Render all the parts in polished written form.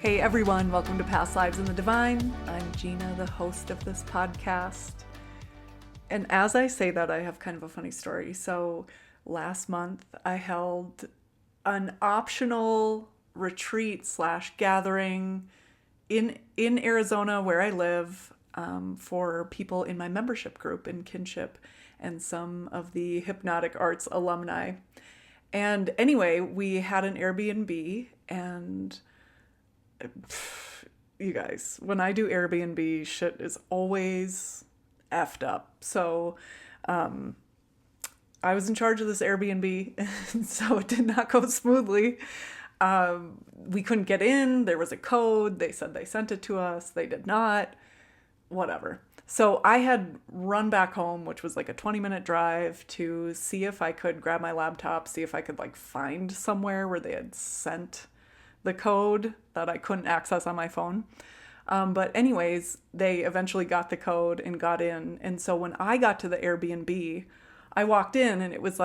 Hey everyone, welcome to Past Lives in the Divine. I'm Gina, the host of this podcast. And as I say that, I have kind of a funny story. So last month I held an optional retreat / gathering in Arizona where I live for people in my membership group in Kinship and some of the Hypnotic Arts alumni. And anyway, we had an Airbnb, and you guys, when I do Airbnb, shit is always effed up. So I was in charge of this Airbnb, and so it did not go smoothly. We couldn't get in. There was a code. They said they sent it to us. They did not. Whatever. So I had run back home, which was like a 20-minute drive, to see if I could grab my laptop, see if I could find somewhere where they had sent the code that I couldn't access on my phone. But anyways, they eventually got the code and got in. And so when I got to the Airbnb, I walked in and it was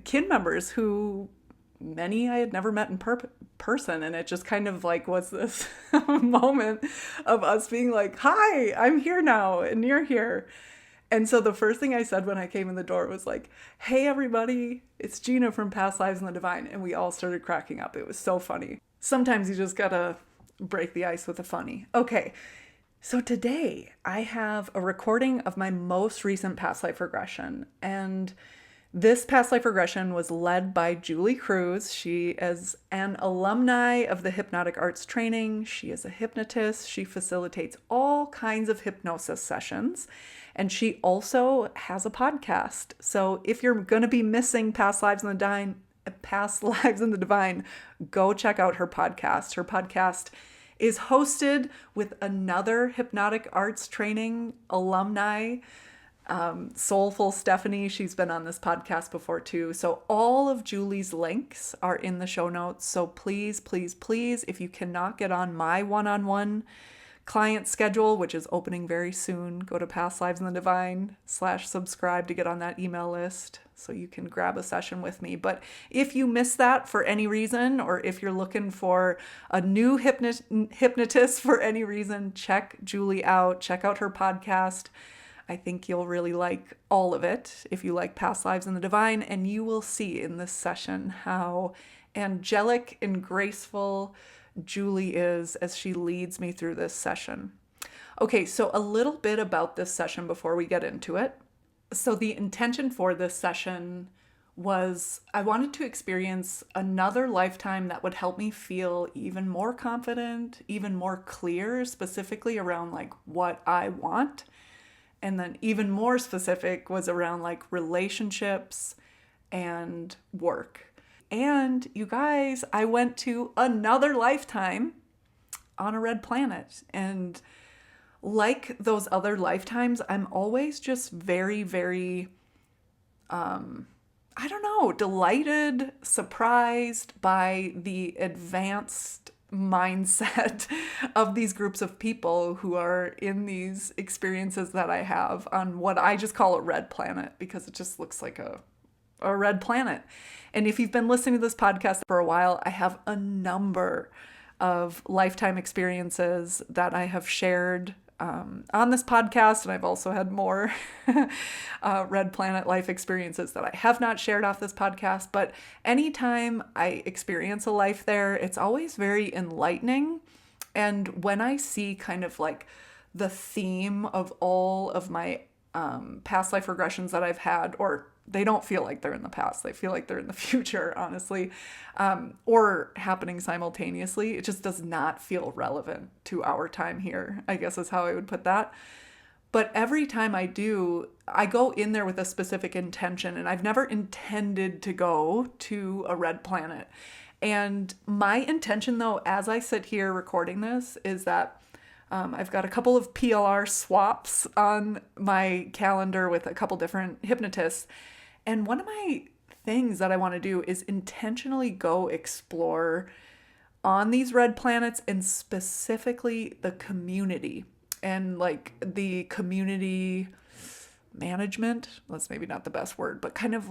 kin members who many I had never met in person. And it just kind of was this moment of us being like, hi, I'm here now and you're here. And so the first thing I said when I came in the door was like, hey, everybody, it's Gina from Past Lives in the Divine. And we all started cracking up. It was so funny. Sometimes you just gotta break the ice with the funny. Okay, so today I have a recording of my most recent past life regression. And this past life regression was led by Julie Cruz. She is an alumni of the Hypnotic Arts training. She is a hypnotist. She facilitates all kinds of hypnosis sessions. And she also has a podcast. So if you're going to be missing Past Lives in the Divine, go check out her podcast. Her podcast is hosted with another Hypnotic Arts training alumni, Soulful Stephanie. She's been on this podcast before too. So all of Julie's links are in the show notes. So please, please, please, if you cannot get on my one-on-one client schedule, which is opening very soon, go to Past Lives in the Divine /subscribe to get on that email list so you can grab a session with me. But if you miss that for any reason, or if you're looking for a new hypnotist for any reason, check Julie out. Check out her podcast. I think you'll really like all of it if you like Past Lives in the Divine, and you will see in this session how angelic and graceful Julie is as she leads me through this session. Okay, so a little bit about this session before we get into it. So the intention for this session was I wanted to experience another lifetime that would help me feel even more confident, even more clear, specifically around what I want. And then even more specific was around relationships and work. And you guys, I went to another lifetime on a red planet. And like those other lifetimes, I'm always just very, very, delighted, surprised by the advanced mindset of these groups of people who are in these experiences that I have on what I just call a red planet, because it just looks like a red planet. And if you've been listening to this podcast for a while, I have a number of lifetime experiences that I have shared on this podcast. And I've also had more red planet life experiences that I have not shared off this podcast. But anytime I experience a life there, it's always very enlightening. And when I see kind of the theme of all of my past life regressions that I've had, or they don't feel like they're in the past, they feel like they're in the future, honestly, or happening simultaneously. It just does not feel relevant to our time here, I guess is how I would put that. But every time I do, I go in there with a specific intention, and I've never intended to go to a red planet. And my intention, though, as I sit here recording this, is that I've got a couple of PLR swaps on my calendar with a couple different hypnotists. And one of my things that I want to do is intentionally go explore on these red planets, and specifically the community and the community management. That's maybe not the best word, but kind of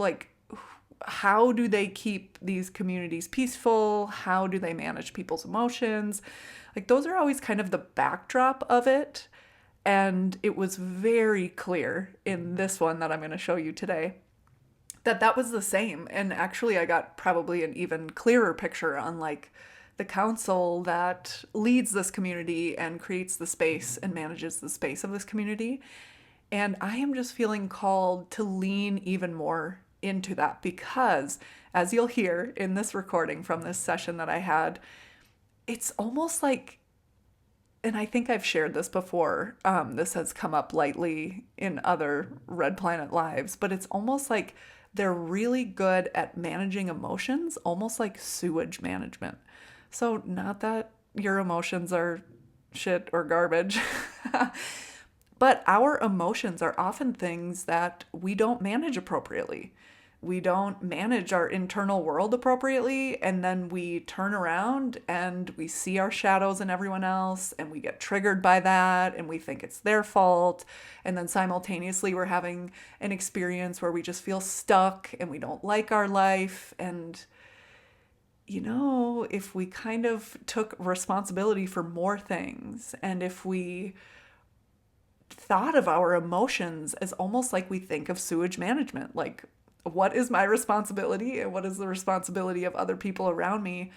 how do they keep these communities peaceful? How do they manage people's emotions? Like, those are always kind of the backdrop of it. And it was very clear in this one that I'm going to show you today that that was the same. And actually, I got probably an even clearer picture on like the council that leads this community and creates the space and manages the space of this community. And I am just feeling called to lean even more into that because, as you'll hear in this recording from this session that I had, it's almost like, and I think I've shared this before, this has come up lightly in other Red Planet lives, but it's almost like they're really good at managing emotions, almost like sewage management. So not that your emotions are shit or garbage, but our emotions are often things that we don't manage appropriately. We don't manage our internal world appropriately, and then we turn around and we see our shadows in everyone else, and we get triggered by that, and we think it's their fault. And then simultaneously, we're having an experience where we just feel stuck and we don't like our life. And, you know, if we kind of took responsibility for more things, and if we thought of our emotions as almost like we think of sewage management, like, what is my responsibility and what is the responsibility of other people around me,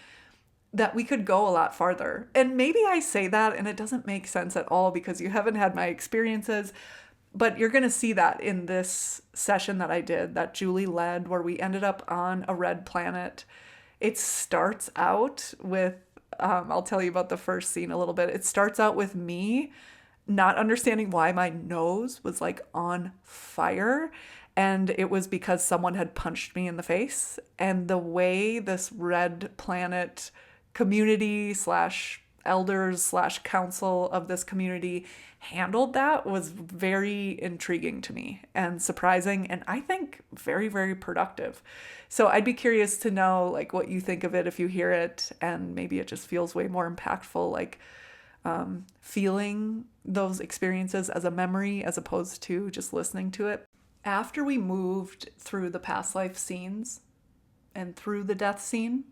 that we could go a lot farther. And maybe I say that and it doesn't make sense at all because you haven't had my experiences, but you're going to see that in this session that I did, that Julie led, where we ended up on a red planet. It starts out with, I'll tell you about the first scene a little bit. It starts out with me not understanding why my nose was like on fire. And it was because someone had punched me in the face. And the way this red planet community slash elders slash council of this community handled that was very intriguing to me and surprising, and I think very, very productive. So I'd be curious to know like what you think of it if you hear it, and maybe it just feels way more impactful, like feeling those experiences as a memory as opposed to just listening to it. After we moved through the past life scenes and through the death scene,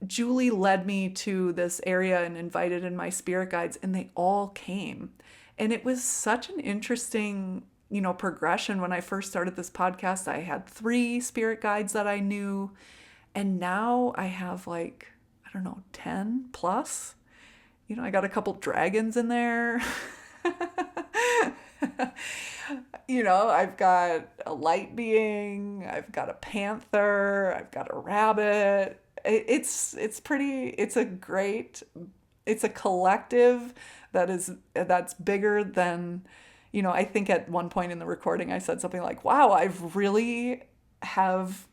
Julie led me to this area and invited in my spirit guides, and they all came. And it was such an interesting, progression. When I first started this podcast, I had 3 spirit guides that I knew, and now I have 10 plus. I got a couple dragons in there. I've got a light being, I've got a panther, I've got a rabbit. It's a collective that's bigger than, I think at one point in the recording I said something like, wow, I've really have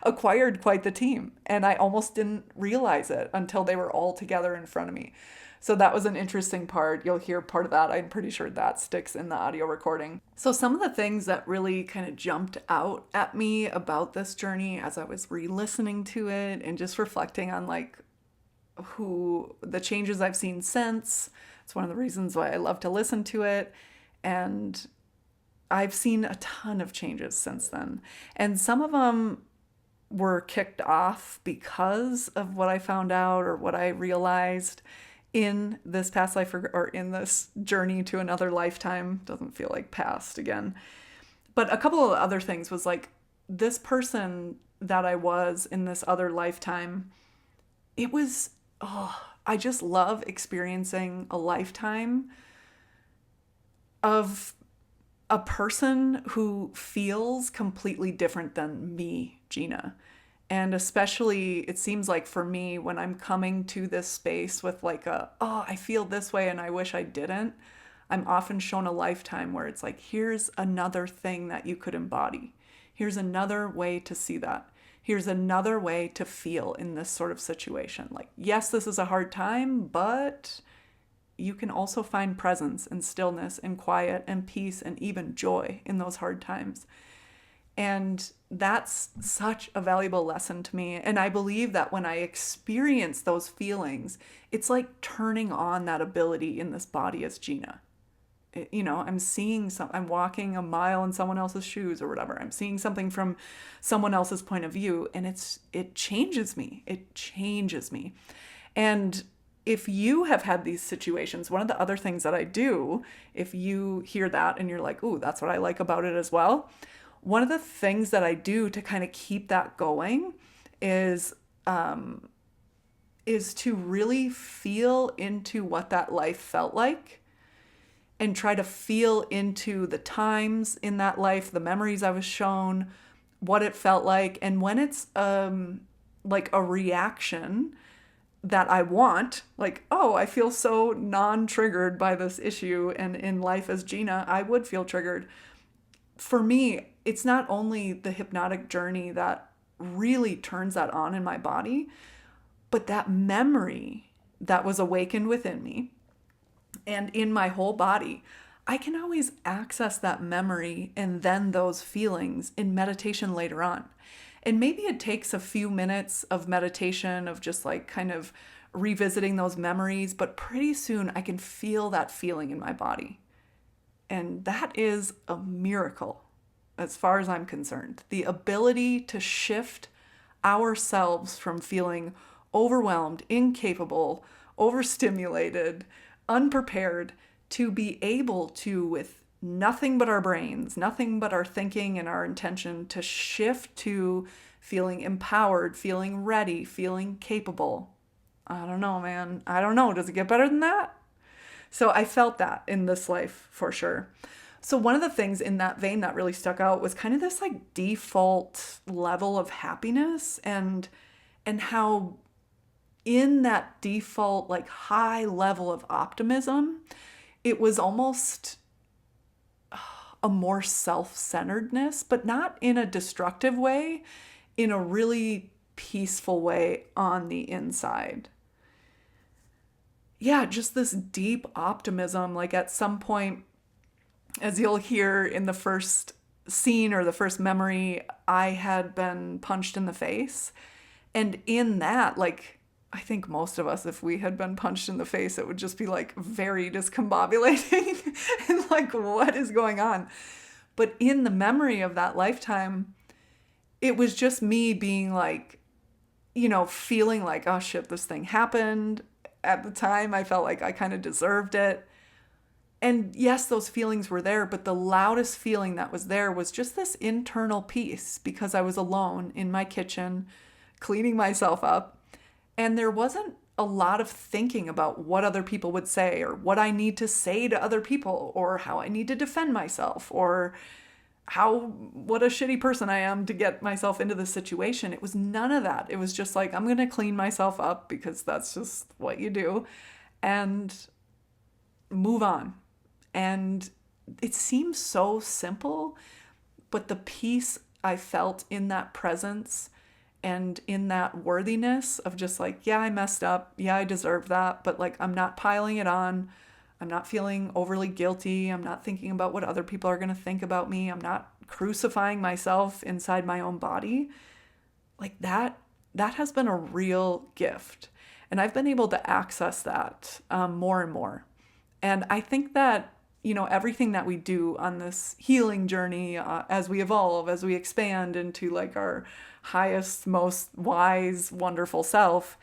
acquired quite the team. And I almost didn't realize it until they were all together in front of me. So that was an interesting part. You'll hear part of that. I'm pretty sure that sticks in the audio recording. So some of the things that really kind of jumped out at me about this journey as I was re-listening to it and just reflecting on who the changes I've seen since. It's one of the reasons why I love to listen to it. And I've seen a ton of changes since then. And some of them were kicked off because of what I found out or what I realized in this past life or in this journey to another lifetime. Doesn't feel like past again. But a couple of other things was this person that I was in this other lifetime, it was, I just love experiencing a lifetime of a person who feels completely different than me, Gina. And especially, it seems like for me, when I'm coming to this space with I feel this way and I wish I didn't, I'm often shown a lifetime where it's here's another thing that you could embody. Here's another way to see that. Here's another way to feel in this sort of situation. Yes, this is a hard time, but you can also find presence and stillness and quiet and peace and even joy in those hard times. And that's such a valuable lesson to me. And I believe that when I experience those feelings, it's like turning on that ability in this body as Gina. I'm walking a mile in someone else's shoes or whatever. I'm seeing something from someone else's point of view, and it changes me. It changes me. And if you have had these situations, one of the other things that I do, if you hear that and you're like, ooh, that's what I like about it as well. One of the things that I do to kind of keep that going is to really feel into what that life felt like and try to feel into the times in that life, the memories I was shown, what it felt like. And when it's like a reaction that I want, like, oh, I feel so non-triggered by this issue, and in life as Gina, I would feel triggered. For me, it's not only the hypnotic journey that really turns that on in my body, but that memory that was awakened within me and in my whole body. I can always access that memory and then those feelings in meditation later on. And maybe it takes a few minutes of meditation, of just like kind of revisiting those memories, but pretty soon I can feel that feeling in my body. And that is a miracle as far as I'm concerned. The ability to shift ourselves from feeling overwhelmed, incapable, overstimulated, unprepared, to be able to, with nothing but our brains, nothing but our thinking and our intention, to shift to feeling empowered, feeling ready, feeling capable. I don't know, man. I don't know. Does it get better than that? So I felt that in this life for sure. So one of the things in that vein that really stuck out was kind of this like default level of happiness, and how in that default like high level of optimism, it was almost a more self-centeredness, but not in a destructive way, in a really peaceful way on the inside. Yeah, just this deep optimism. Like at some point, as you'll hear in the first scene or the first memory, I had been punched in the face. And in that, like, I think most of us, if we had been punched in the face, it would just be like very discombobulating and like, what is going on? But in the memory of that lifetime, it was just me being like, feeling like, oh shit, this thing happened. At the time, I felt like I kind of deserved it. And yes, those feelings were there, but the loudest feeling that was there was just this internal peace, because I was alone in my kitchen, cleaning myself up. And there wasn't a lot of thinking about what other people would say, or what I need to say to other people, or how I need to defend myself, or what a shitty person I am to get myself into this situation. It was none of that. It was just like, I'm going to clean myself up because that's just what you do, and move on. And it seems so simple, but the peace I felt in that presence and in that worthiness of just like, yeah, I messed up. Yeah, I deserve that. But like, I'm not piling it on. I'm not feeling overly guilty. I'm not thinking about what other people are going to think about me. I'm not crucifying myself inside my own body. Like that has been a real gift. And I've been able to access that more and more. And I think that, everything that we do on this healing journey, as we evolve, as we expand into like our highest, most wise, wonderful self,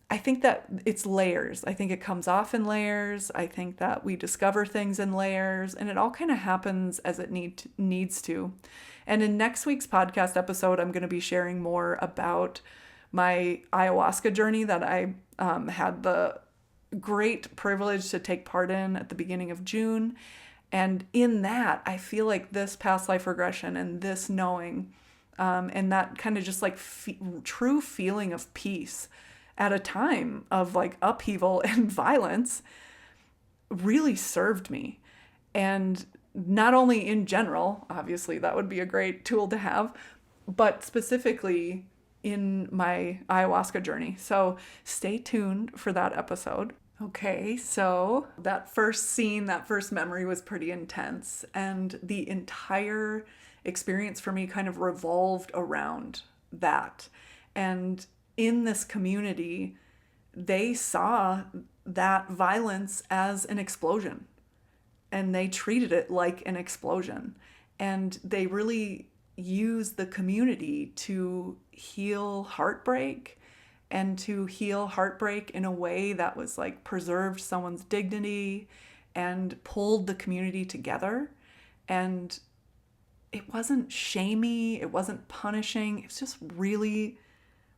I think that it's layers. I think it comes off in layers. I think that we discover things in layers, and it all kind of happens as it needs to. And in next week's podcast episode, I'm going to be sharing more about my ayahuasca journey that I had the great privilege to take part in at the beginning of June. And in that, I feel like this past life regression and this knowing, and that kind of just like true feeling of peace at a time of like upheaval and violence really served me. And not only in general, obviously that would be a great tool to have, but specifically in my ayahuasca journey. So stay tuned for that episode. Okay, so that first scene, that first memory was pretty intense, and the entire experience for me kind of revolved around that. And in this community, they saw that violence as an explosion. and they treated it like an explosion. And they really used the community to heal heartbreak, and to heal heartbreak in a way that was like preserved someone's dignity and pulled the community together. And it wasn't shamey, it wasn't punishing, it's just really,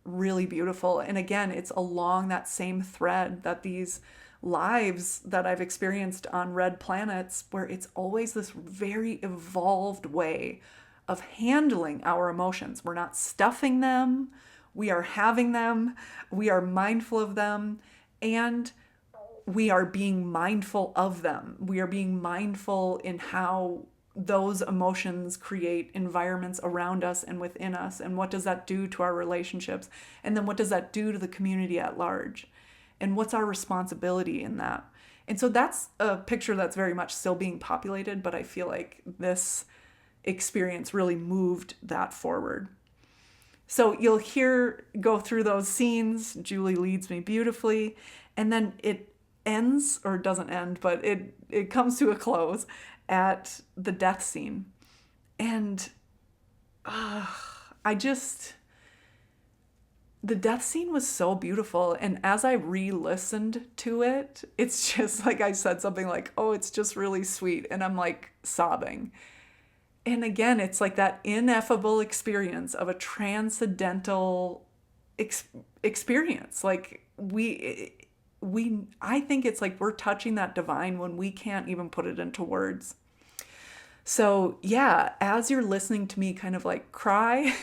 really beautiful. And again, it's along that same thread that these lives that I've experienced on red planets, where it's always this very evolved way of handling our emotions. We're not stuffing them, we are having them, we are mindful of them, and we are being mindful of them. We are being mindful in how those emotions create environments around us and within us. And what does that do to our relationships? And then what does that do to the community at large? And what's our responsibility in that? And so that's a picture that's very much still being populated, but I feel like this experience really moved that forward. So you'll go through those scenes. Julie leads me beautifully. And then it ends, or doesn't end, but it comes to a close at the death scene. And the death scene was so beautiful. And as I re-listened to it, it's just like I said something like, oh, it's just really sweet. And I'm like sobbing. And again, it's like that ineffable experience of a transcendental experience. Like I think it's like we're touching that divine when we can't even put it into words. So yeah, as you're listening to me kind of like cry,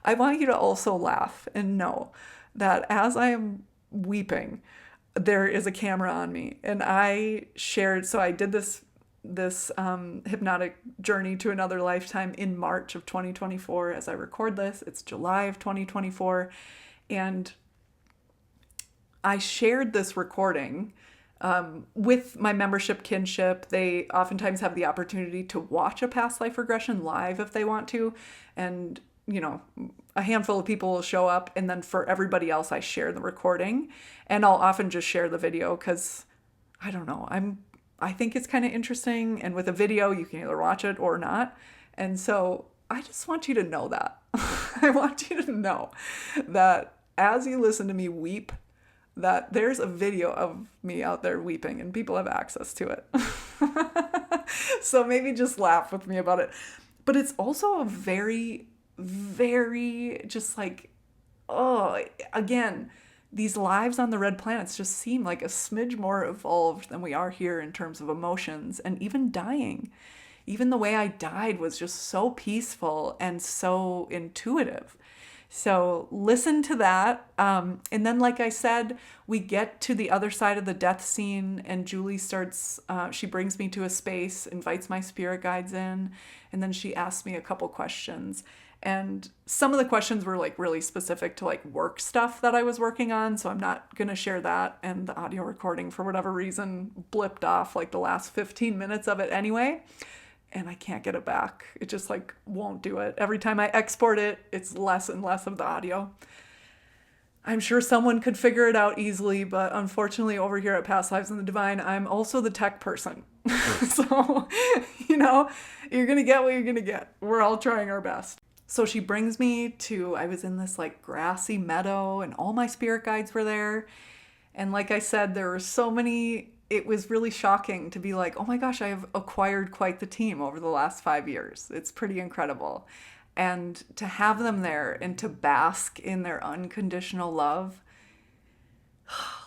I want you to also laugh and know that as I am weeping, there is a camera on me. And I did this hypnotic journey to another lifetime in March of 2024. As I record this, it's July of 2024. And I shared this recording with my membership kinship. They oftentimes have the opportunity to watch a past life regression live if they want to. And, a handful of people will show up. And then for everybody else, I share the recording. And I'll often just share the video because, I don't know, I think it's kind of interesting. And with a video, you can either watch it or not. And so I just want you to know that. I want you to know that as you listen to me weep, that there's a video of me out there weeping and people have access to it. So maybe just laugh with me about it. But it's also a very, very just like, again, these lives on the red planets just seem like a smidge more evolved than we are here in terms of emotions and even dying. Even the way I died was just so peaceful and so intuitive. So listen to that. And then, like I said, we get to the other side of the death scene and Julie she brings me to a space, invites my spirit guides in, and then she asks me a couple questions. And some of the questions were like really specific to like work stuff that I was working on. So I'm not going to share that. And the audio recording, for whatever reason, blipped off like the last 15 minutes of it anyway. And I can't get it back. It just like won't do it. Every time I export it, it's less and less of the audio. I'm sure someone could figure it out easily, but unfortunately over here at Past Lives in the Divine, I'm also the tech person. So, you're going to get what you're going to get. We're all trying our best. So she brings me I was in this like grassy meadow and all my spirit guides were there. And like I said, there were so many. It was really shocking to be like, oh my gosh, I have acquired quite the team over the last 5 years. It's pretty incredible. And to have them there and to bask in their unconditional love,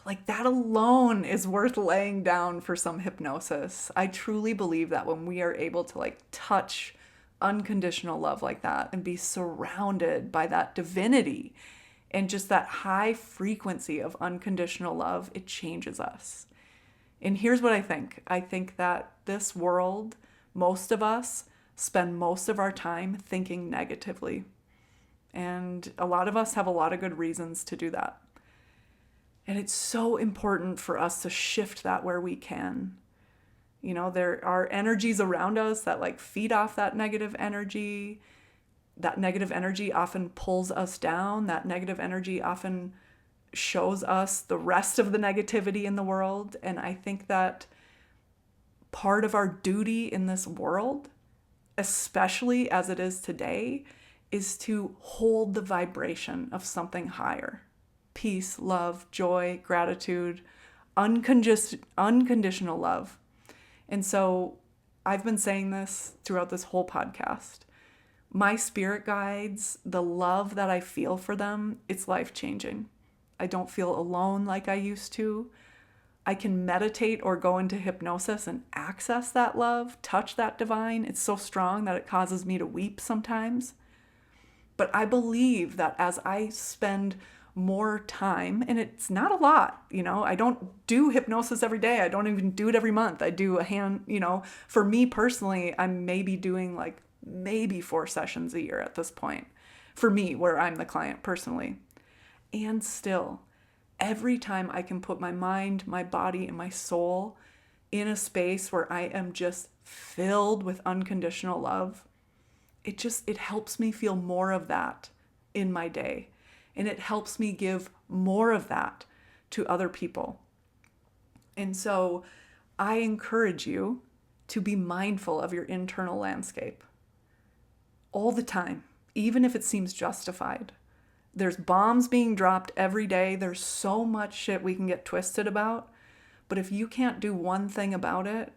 like that alone is worth laying down for some hypnosis. I truly believe that when we are able to like touch unconditional love like that and be surrounded by that divinity and just that high frequency of unconditional love, it changes us. And here's what I think. I think that this world, most of us spend most of our time thinking negatively. And a lot of us have a lot of good reasons to do that. And it's so important for us to shift that where we can. There are energies around us that like feed off that negative energy. That negative energy often pulls us down. That negative energy often shows us the rest of the negativity in the world. And I think that part of our duty in this world, especially as it is today, is to hold the vibration of something higher. Peace, love, joy, gratitude, unconditional love. And so I've been saying this throughout this whole podcast. My spirit guides, the love that I feel for them, it's life-changing. I don't feel alone like I used to. I can meditate or go into hypnosis and access that love, touch that divine. It's so strong that it causes me to weep sometimes. But I believe that as I spend more time, and it's not a lot, I don't do hypnosis every day. I don't even do it every month. I do a hand, for me personally, I'm maybe doing like maybe 4 sessions a year at this point for me, where I'm the client personally. And still, every time I can put my mind, my body, and my soul in a space where I am just filled with unconditional love, it helps me feel more of that in my day. And it helps me give more of that to other people. And so I encourage you to be mindful of your internal landscape all the time, even if it seems justified. There's bombs being dropped every day. There's so much shit we can get twisted about. But if you can't do one thing about it,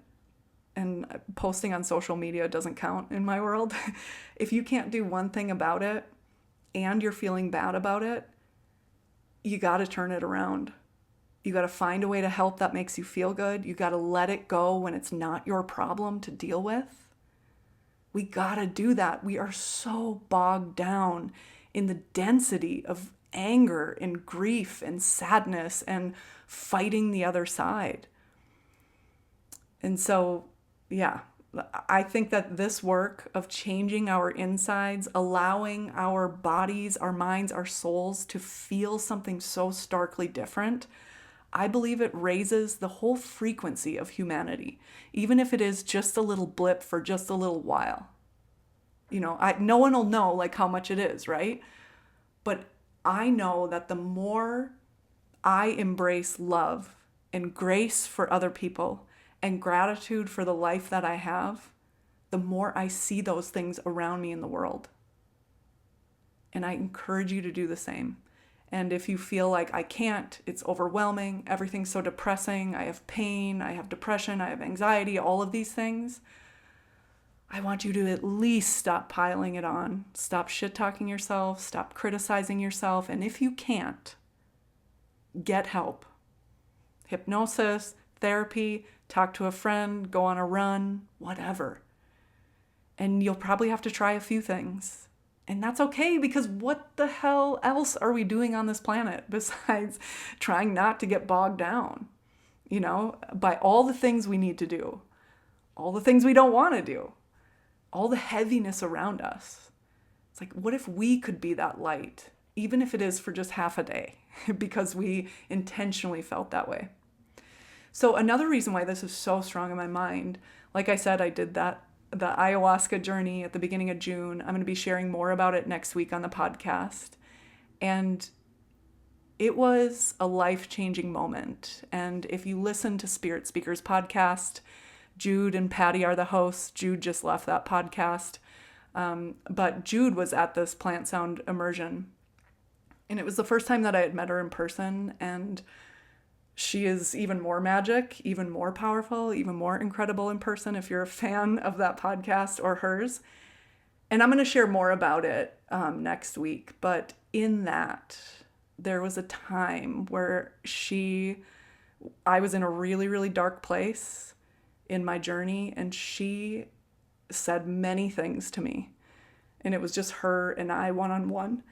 and posting on social media doesn't count in my world, if you can't do one thing about it and you're feeling bad about it, you got to turn it around. You got to find a way to help that makes you feel good. You got to let it go when it's not your problem to deal with. We got to do that. We are so bogged down in the density of anger and grief and sadness and fighting the other side. And so, yeah, I think that this work of changing our insides, allowing our bodies, our minds, our souls to feel something so starkly different, I believe it raises the whole frequency of humanity, even if it is just a little blip for just a little while. No one will know like how much it is, right? But I know that the more I embrace love and grace for other people and gratitude for the life that I have, the more I see those things around me in the world. And I encourage you to do the same. And if you feel like I can't, it's overwhelming, everything's so depressing, I have pain, I have depression, I have anxiety, all of these things, I want you to at least stop piling it on. Stop shit-talking yourself, stop criticizing yourself, and if you can't, get help. Hypnosis, therapy, talk to a friend, go on a run, whatever. And you'll probably have to try a few things. And that's okay, because what the hell else are we doing on this planet besides trying not to get bogged down, by all the things we need to do, all the things we don't want to do, all the heaviness around us. It's like, what if we could be that light, even if it is for just half a day, because we intentionally felt that way. So another reason why this is so strong in my mind, like I said, I did the ayahuasca journey at the beginning of June. I'm going to be sharing more about it next week on the podcast. And it was a life-changing moment. And if you listen to Spirit Speakers podcast, Jude and Patty are the hosts. Jude just left that podcast. But Jude was at this plant sound immersion. And it was the first time that I had met her in person. And she is even more magic, even more powerful, even more incredible in person if you're a fan of that podcast or hers. And I'm going to share more about it next week. But in that, there was a time where I was in a really, really dark place in my journey, and she said many things to me. And it was just her and I one-on-one.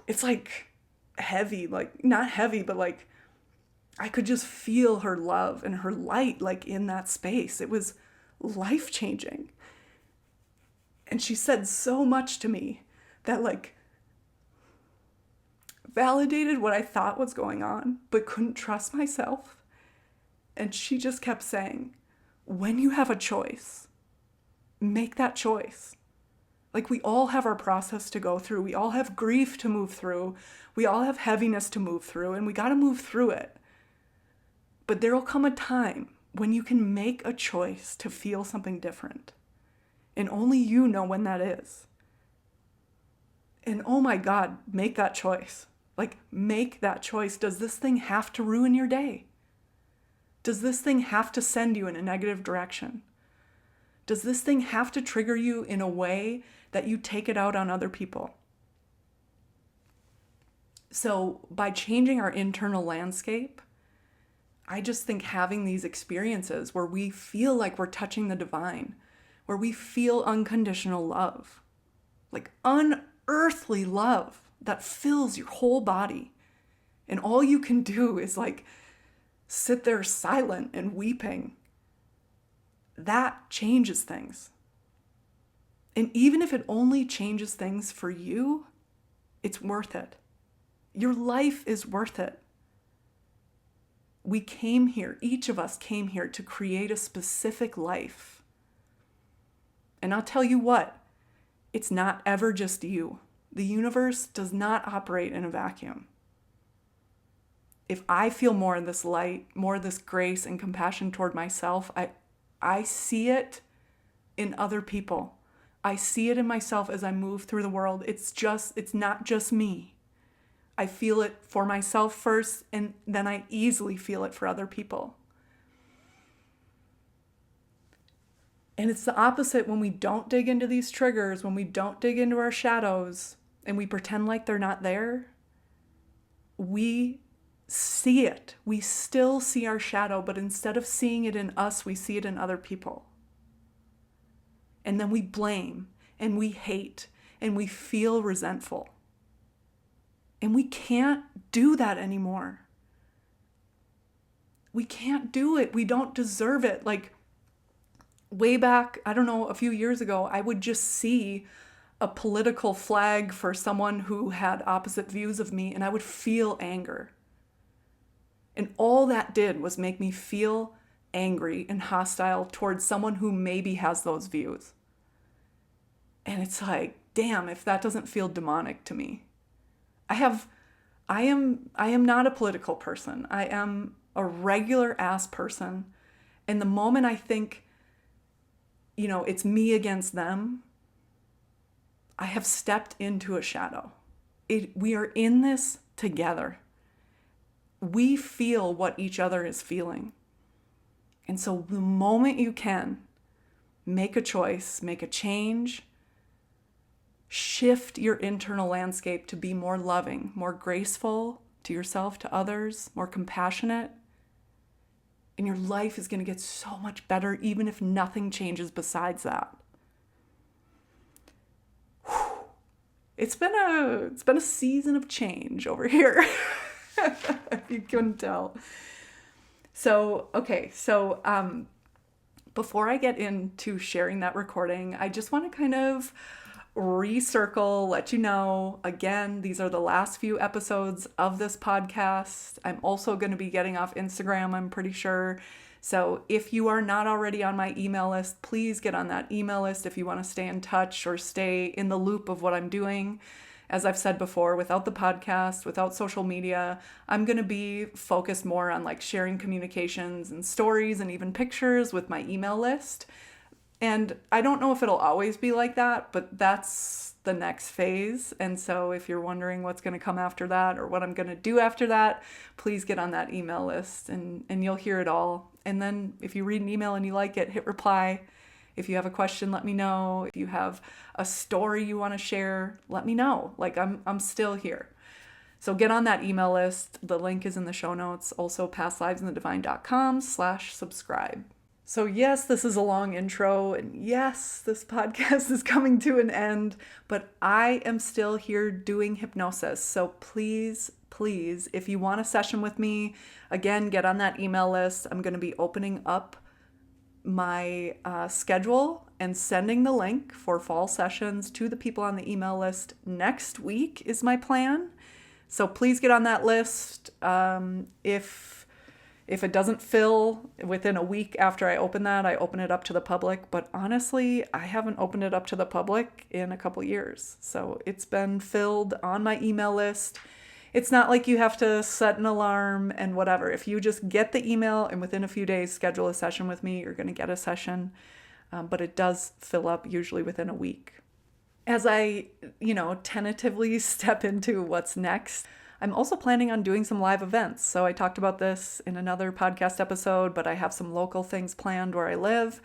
It's like heavy, like not heavy, but like I could just feel her love and her light like in that space. It was life-changing. And she said so much to me that like validated what I thought was going on, but couldn't trust myself. And she just kept saying, when you have a choice, make that choice. Like we all have our process to go through. We all have grief to move through. We all have heaviness to move through, and we got to move through it. But there will come a time when you can make a choice to feel something different. And only you know when that is. And oh my God, make that choice. Like, make that choice. Does this thing have to ruin your day? Does this thing have to send you in a negative direction? Does this thing have to trigger you in a way that you take it out on other people? So by changing our internal landscape, I just think having these experiences where we feel like we're touching the divine, where we feel unconditional love, like unearthly love that fills your whole body. And all you can do is like sit there silent and weeping. That changes things. And even if it only changes things for you, it's worth it. Your life is worth it. We came here, each of us came here to create a specific life. And I'll tell you what, it's not ever just you. The universe does not operate in a vacuum. If I feel more of this light, more of this grace and compassion toward myself, I see it in other people. I see it in myself as I move through the world. It's not just me. I feel it for myself first, and then I easily feel it for other people. And it's the opposite when we don't dig into these triggers, when we don't dig into our shadows, and we pretend like they're not there. We see it. We still see our shadow, but instead of seeing it in us, we see it in other people. And then we blame, and we hate, and we feel resentful. And we can't do that anymore. We can't do it. We don't deserve it. Like way back, I don't know, a few years ago, I would just see a political flag for someone who had opposite views of me, and I would feel anger. And all that did was make me feel angry and hostile towards someone who maybe has those views. And it's like, damn, if that doesn't feel demonic to me. I am not a political person. I am a regular ass person. And the moment I think, it's me against them, I have stepped into a shadow. We are in this together. We feel what each other is feeling. And so the moment you can, make a choice, make a change, shift your internal landscape to be more loving, more graceful to yourself, to others, more compassionate. And your life is going to get so much better, even if nothing changes besides that. Whew. It's been a season of change over here, if you couldn't tell. So, okay, before I get into sharing that recording, I just want to kind of recircle, let you know, again, these are the last few episodes of this podcast. I'm also going to be getting off Instagram, I'm pretty sure. So if you are not already on my email list, please get on that email list if you want to stay in touch or stay in the loop of what I'm doing. As I've said before, without the podcast, without social media, I'm going to be focused more on like sharing communications and stories and even pictures with my email list. And I don't know if it'll always be like that, but that's the next phase. And so if you're wondering what's going to come after that or what I'm going to do after that, please get on that email list and you'll hear it all. And then if you read an email and you like it, hit reply. If you have a question, let me know. If you have a story you want to share, let me know. Like I'm still here. So get on that email list. The link is in the show notes. Also pastlivesinthedivine.com/subscribe. So yes, this is a long intro, and yes, this podcast is coming to an end, but I am still here doing hypnosis. So please, if you want a session with me, again, get on that email list. I'm going to be opening up my schedule and sending the link for fall sessions to the people on the email list next week is my plan. So please get on that list. If it doesn't fill within a week after I open that, I open it up to the public. But honestly, I haven't opened it up to the public in a couple years. So it's been filled on my email list. It's not like you have to set an alarm and whatever. If you just get the email and within a few days schedule a session with me, you're going to get a session. But it does fill up usually within a week. As I, tentatively step into what's next, I'm also planning on doing some live events. So I talked about this in another podcast episode, but I have some local things planned where I live.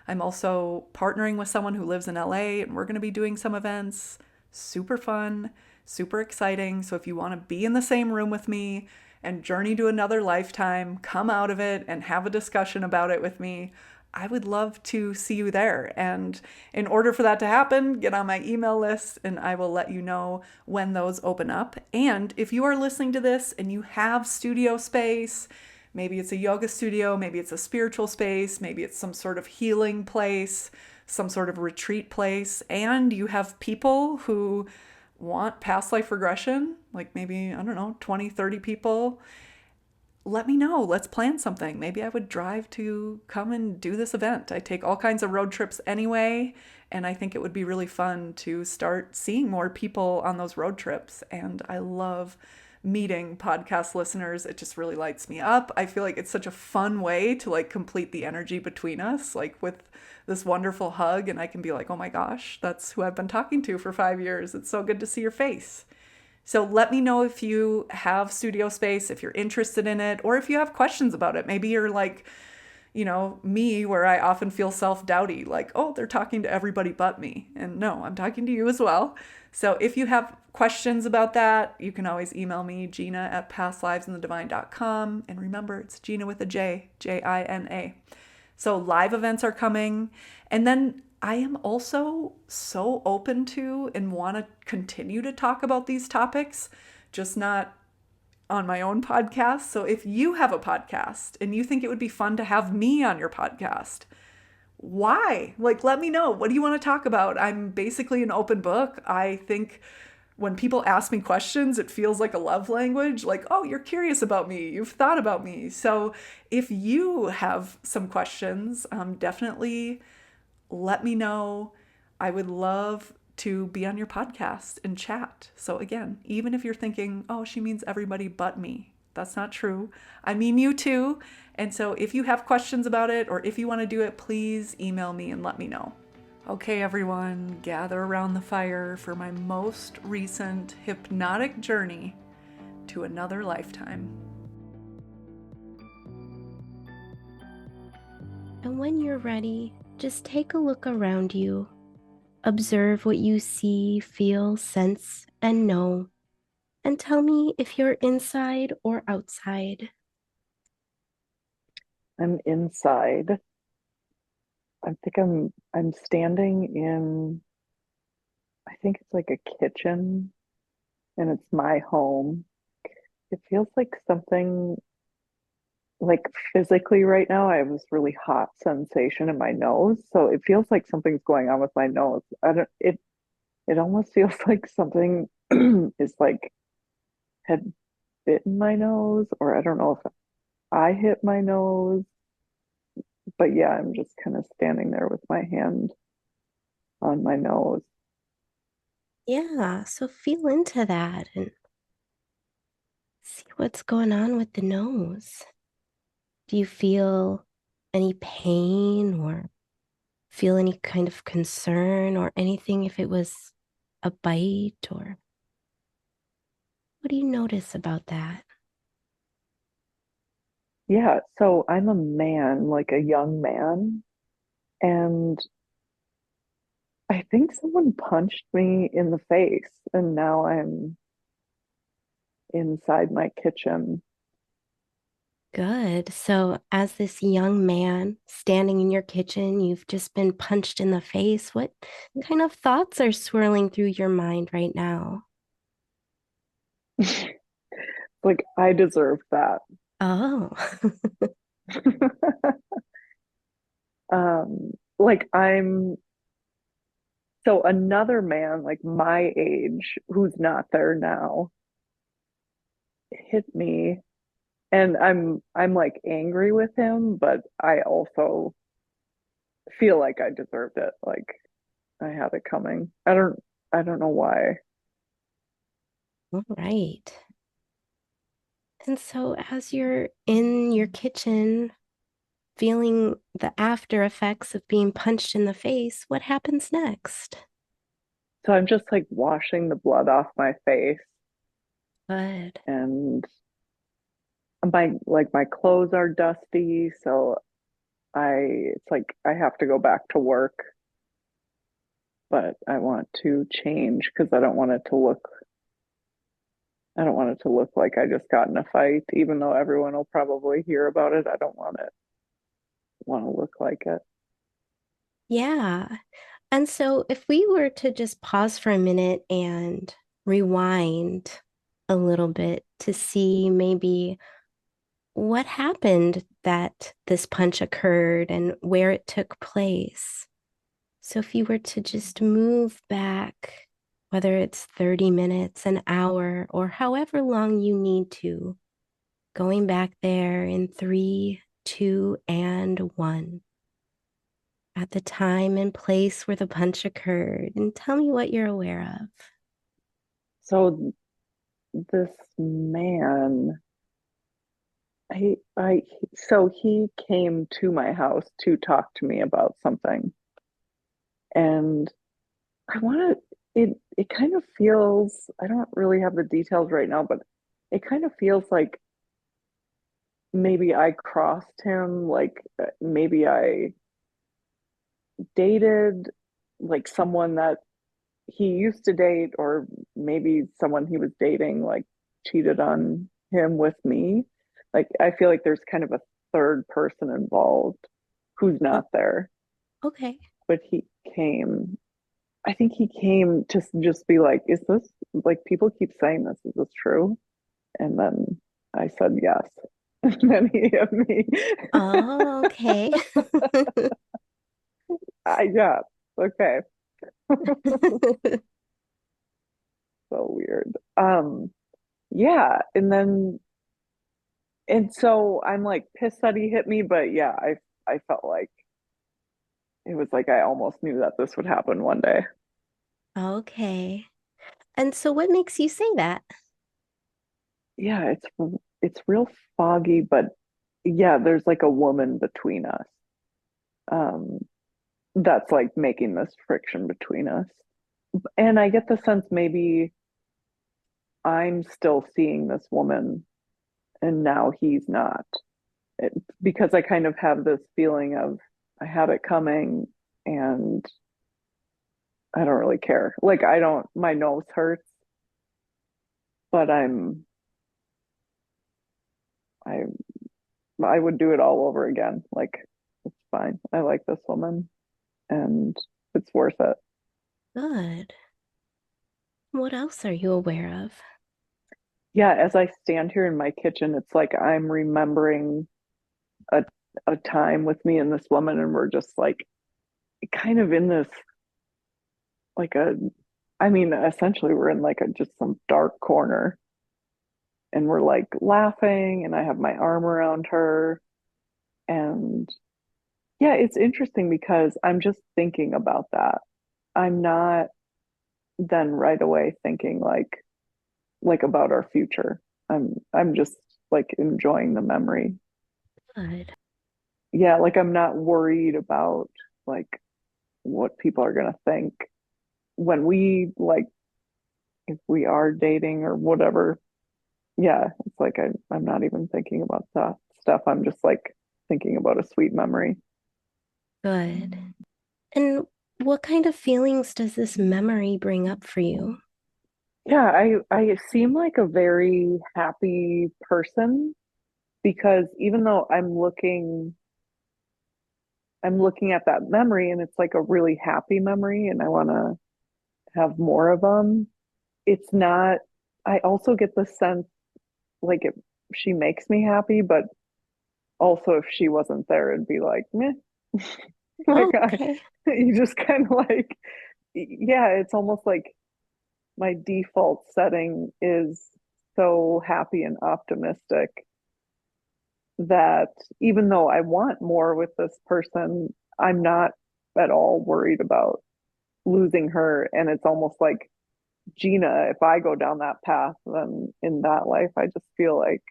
I'm also partnering with someone who lives in LA, and we're going to be doing some events. Super fun, super exciting. So if you want to be in the same room with me and journey to another lifetime, come out of it and have a discussion about it with me, I would love to see you there. And in order for that to happen, get on my email list and I will let you know when those open up. And if you are listening to this and you have studio space, maybe it's a yoga studio, maybe it's a spiritual space, maybe it's some sort of healing place, some sort of retreat place, and you have people who want past life regression, like maybe, I don't know, 20, 30 people, let me know. Let's plan something. Maybe I would drive to come and do this event. I take all kinds of road trips anyway, and I think it would be really fun to start seeing more people on those road trips. And I love meeting podcast listeners. It just really lights me up. I feel like it's such a fun way to like complete the energy between us, like with this wonderful hug, and I can be like, "Oh my gosh, that's who I've been talking to for 5 years. It's so good to see your face." So let me know if you have studio space, if you're interested in it, or if you have questions about it. Maybe you're like, me, where I often feel self-doubty, like, oh, they're talking to everybody but me. And no, I'm talking to you as well. So if you have questions about that, you can always email me, Gina@pastlivesinthedivine.com. And remember, it's Gina with a J, Jina. So live events are coming. And then I am also so open to and want to continue to talk about these topics, just not on my own podcast. So if you have a podcast and you think it would be fun to have me on your podcast, why? Like, let me know. What do you want to talk about? I'm basically an open book. I think when people ask me questions, it feels like a love language. Like, oh, you're curious about me. You've thought about me. So if you have some questions, definitely let me know. I would love to be on your podcast and chat. So again, even if you're thinking, oh, she means everybody but me, that's not true. I mean you too. And so if you have questions about it or if you want to do it, please email me and let me know. Okay, everyone, gather around the fire for my most recent hypnotic journey to another lifetime. And when you're ready, just take a look around you. Observe what you see, feel, sense, and know. And tell me if you're inside or outside. I'm inside. I think I'm standing in, I think it's like a kitchen and it's my home. It feels like something like physically right now I have this really hot sensation in my nose. So it feels like something's going on with my nose. I don't it almost feels like something is like had bitten my nose, or I don't know if I hit my nose. But yeah, I'm just kind of standing there with my hand on my nose. Yeah, so feel into that and see what's going on with the nose. Do you feel any pain or feel any kind of concern or anything if it was a bite or what do you notice about that? Yeah, so I'm a man, like a young man, and I think someone punched me in the face, and now I'm inside my kitchen. Good. So, as this young man standing in your kitchen, you've just been punched in the face. What kind of thoughts are swirling through your mind right now? Like I deserve that. Oh, Like I'm so another man like my age who's not there now hit me, and I'm like angry with him, but I also feel like I deserved it. Like I had it coming. I don't know why. all right. And so, as you're in your kitchen feeling the after effects of being punched in the face, what happens next? So I'm just like washing the blood off my face, Good. and my clothes are dusty, so it's like I have to go back to work, but I want to change because I don't want it to look like I just got in a fight, even though everyone will probably hear about it. I don't want to look like it. Yeah. And so, if we were to just pause for a minute and rewind a little bit to see maybe what happened that this punch occurred and where it took place. So, if you were to just move back, whether it's 30 minutes, an hour, or however long you need to, going back there in three, two, and one, at the time and place where the punch occurred, and tell me what you're aware of. So this man, I so he came to my house to talk to me about something, and I want it kind of feels, I don't really have the details right now, but it kind of feels like maybe I crossed him, like maybe I dated like someone that he used to date, or maybe someone he was dating like cheated on him with me. Like I feel like there's kind of a third person involved who's Oh, not there, okay. but he came. I think he came to just be like, is this, like, people keep saying this, is this true? And then I said yes. And then he hit me. Oh, okay. Yeah, okay. So weird. Yeah, and so I'm like pissed that he hit me, but yeah, I felt like it was like I almost knew that this would happen one day. Okay. And so, what makes you say that? Yeah, it's real foggy, but yeah, there's like a woman between us. Um, that's like making this friction between us. And I get the sense maybe I'm still seeing this woman and now he's not. It, because I kind of have this feeling of I had it coming and I don't really care. Like I don't, my nose hurts, but I I would do it all over again. Like it's fine. I like this woman and it's worth it. Good. What else are you aware of? Yeah, as I stand here in my kitchen, it's like I'm remembering a a time with me and this woman, and we're just like kind of in this like a, I mean, essentially we're in like a just some dark corner, and we're like laughing, and I have my arm around her, and yeah, it's interesting because I'm just thinking about that. I'm not then right away thinking like about our future. I'm just like enjoying the memory. Good. Yeah, like I'm not worried about like what people are gonna think when we like, if we are dating or whatever. Yeah, it's like I'm not even thinking about that stuff. I'm just like thinking about a sweet memory. Good. And what kind of feelings does this memory bring up for you? Yeah, I seem like a very happy person because even though I'm looking at that memory and it's like a really happy memory and I want to have more of them, it's not, I also get the sense like she makes me happy, but also if she wasn't there, it'd be like, meh. Like Okay. you just kind of like, yeah, it's almost like my default setting is so happy and optimistic that even though I want more with this person, I'm not at all worried about losing her. And it's almost like Gina, if I go down that path, then in that life, I just feel like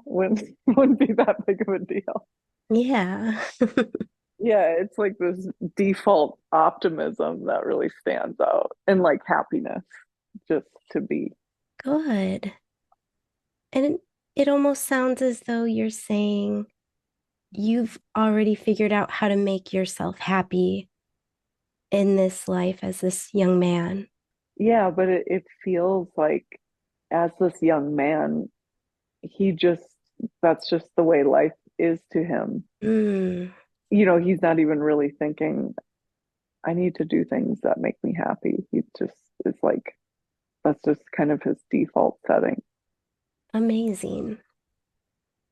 wouldn't be that big of a deal. Yeah. Yeah, it's like this default optimism that really stands out and like happiness just to be. Good. And it almost sounds as though you're saying you've already figured out how to make yourself happy in this life as this young man. Yeah, but it feels like as this young man, he just, that's just the way life is to him. Mm, He's not even really thinking, I need to do things that make me happy. He just is like, that's just kind of his default setting. amazing.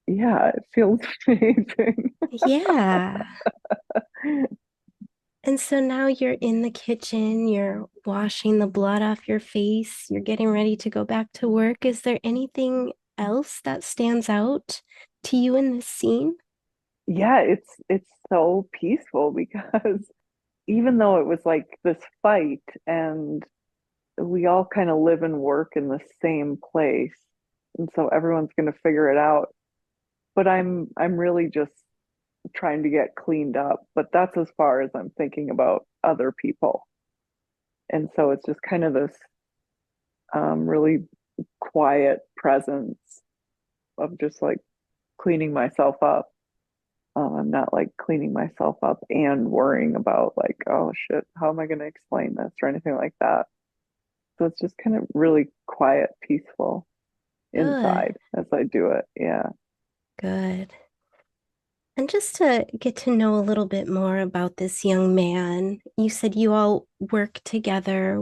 Yeah, it feels amazing. Yeah. And so now you're in the kitchen, you're washing the blood off your face, you're getting ready to go back to work. Is there anything else that stands out to you in this scene? Yeah, it's so peaceful because even though it was like this fight and we all kind of live and work in the same place, and so everyone's going to figure it out. But I'm really just trying to get cleaned up, but that's as far as I'm thinking about other people. And so it's just kind of this really quiet presence of just like cleaning myself up. I'm not like cleaning myself up and worrying about like, oh shit, how am I going to explain this or anything like that. So it's just kind of really quiet, peaceful Good, inside as I do it. Yeah. good. And just to get to know a little bit more about this young man, you said you all work together.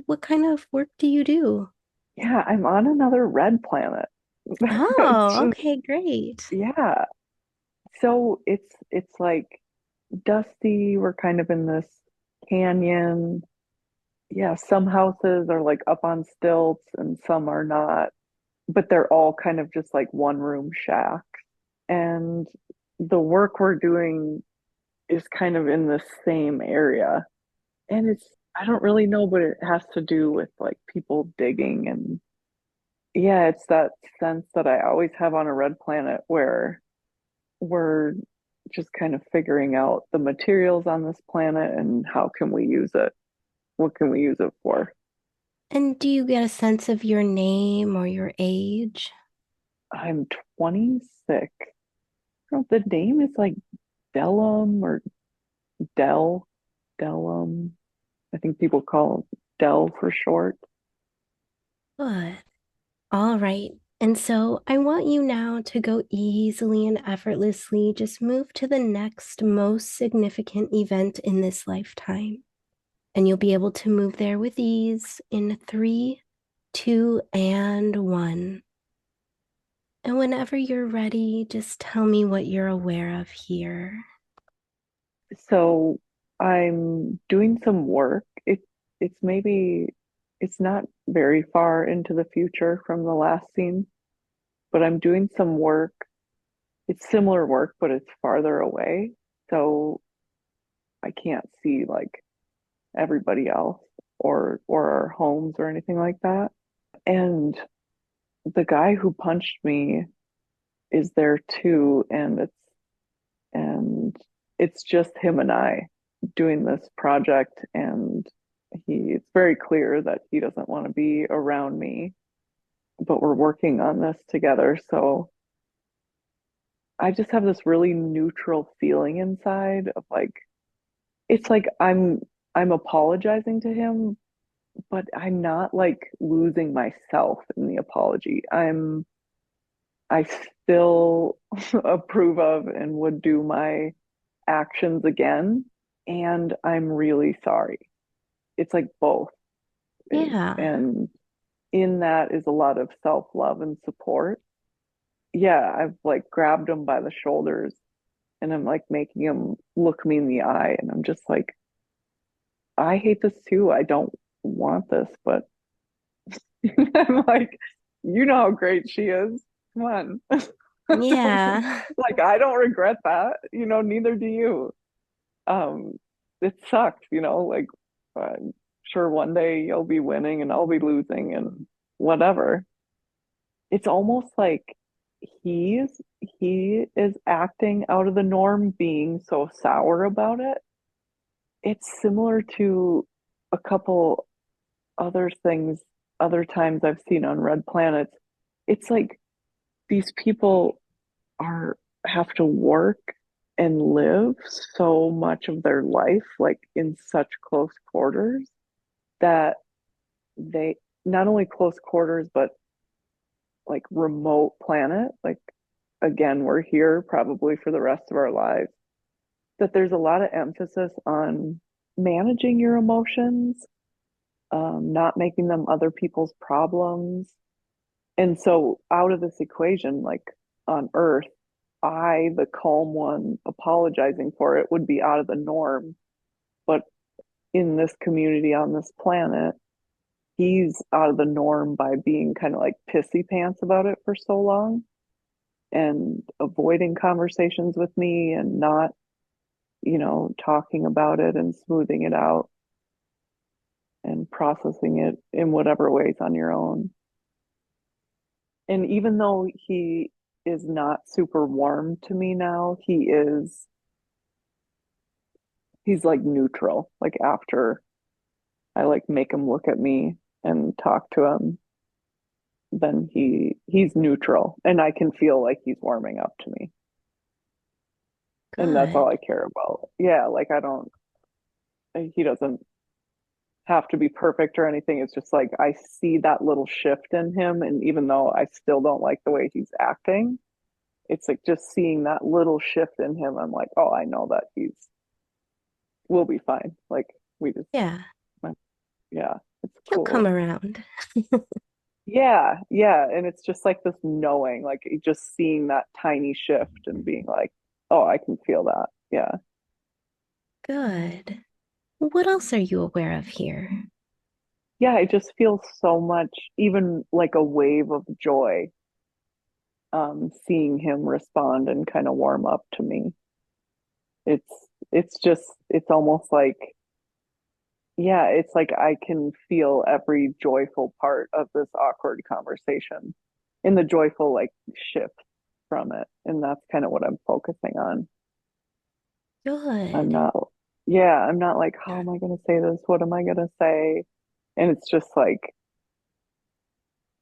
What kind of work do you do? Yeah, I'm on another red planet. It's Oh, just, okay, great. yeah. So it's like dusty. We're kind of in this canyon. Yeah, some houses are like up on stilts and some are not, but they're all kind of just like one room shack. And the work we're doing is kind of in the same area. And I don't really know, but it has to do with like people digging. And yeah, it's that sense that I always have on a red planet where we're just kind of figuring out the materials on this planet and how can we use it? What can we use it for? And do you get a sense of your name or your age? I'm 26. The name is like Delum or Del, Delum. I think people call it Del for short. Good. All right. And so I want you now to go easily and effortlessly just move to the next most significant event in this lifetime. And you'll be able to move there with ease in three, two, and one. And whenever you're ready, just tell me what you're aware of here. So I'm doing some work. It's maybe it's not very far into the future from the last scene, but I'm doing some work. It's similar work, but it's farther away. So I can't see like everybody else or our homes or anything like that. And the guy who punched me is there too, and it's just him and I doing this project, and it's very clear that he doesn't want to be around me, but we're working on this together. So I just have this really neutral feeling inside of like it's like I'm apologizing to him, but I'm not like losing myself in the apology. I still approve of and would do my actions again, and I'm really sorry. It's like both. Yeah. And in that is a lot of self-love and support. Yeah, I've like grabbed him by the shoulders and I'm like making him look me in the eye, and I'm just like, I hate this too. I don't want this, but I'm like, you know how great she is. Come on. Yeah. Like I don't regret that, neither do you. Um, it sucks, like I'm sure one day you'll be winning and I'll be losing and whatever. It's almost like he's he is acting out of the norm, being so sour about it. It's similar to a couple other things, other times I've seen on Red Planets. It's like these people are have to work and live so much of their life like in such close quarters that they not only close quarters but like remote planet, like again we're here probably for the rest of our lives, that there's a lot of emphasis on managing your emotions, not making them other people's problems. And so out of this equation, like on Earth, I, the calm one, apologizing for it would be out of the norm. But in this community on this planet, he's out of the norm by being kind of like pissy pants about it for so long and avoiding conversations with me and not, talking about it and smoothing it out and processing it in whatever ways on your own. And even though he is not super warm to me now, he's like neutral. Like after I like make him look at me and talk to him, then he's neutral and I can feel like he's warming up to me. And that's all Good. I care about. Yeah, like I don't he doesn't have to be perfect or anything. It's just like I see that little shift in him, and even though I still don't like the way he's acting, it's like just seeing that little shift in him, I'm like, oh, I know that we'll be fine. Like we just, Yeah, yeah, it's he'll come cool. around. Yeah, yeah. And it's just like this knowing, like just seeing that tiny shift and being like, oh, I can feel that. Yeah. Good. What else are you aware of here? Yeah, I just feel so much, even like a wave of joy, seeing him respond and kind of warm up to me. It's almost like, yeah, it's like I can feel every joyful part of this awkward conversation in the joyful like shift from it. And that's kind of what I'm focusing on. I'm Good. not, yeah, I'm not like, how am I going to say this? What am I going to say? And it's just like,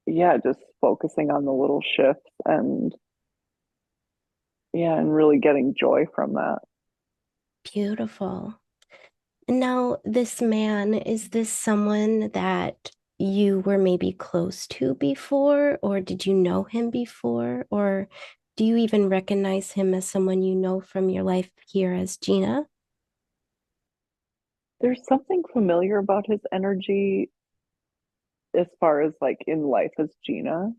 yeah, just focusing on the little shifts and, yeah, and really getting joy from that. Beautiful. Now, this man, is this someone that you were maybe close to before, or did you know him before, or do you even recognize him as someone you know from your life here as Gina? There's something familiar about his energy as far as like in life as Gina,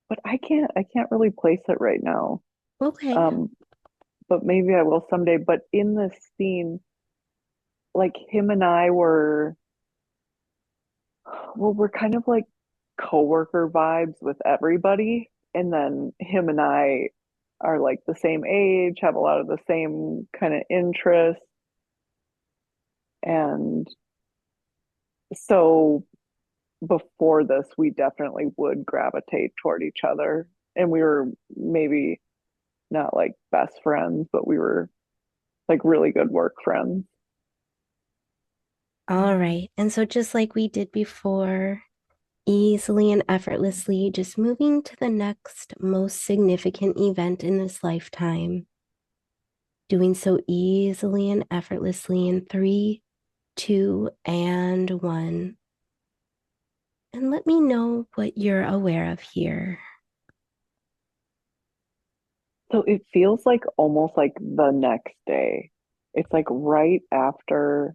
but I can't really place it right now. Okay. Um, but maybe I will someday. But in this scene, like him and I were, well, we're kind of like coworker vibes with everybody. And then him and I are like the same age, have a lot of the same kind of interests. And so before this, we definitely would gravitate toward each other. And we were maybe not like best friends, but we were like really good work friends. All right. And so, just like we did before, easily and effortlessly, just moving to the next most significant event in this lifetime, doing so easily and effortlessly in three, two, and one. And let me know what you're aware of here. So it feels like almost like the next day. It's like right after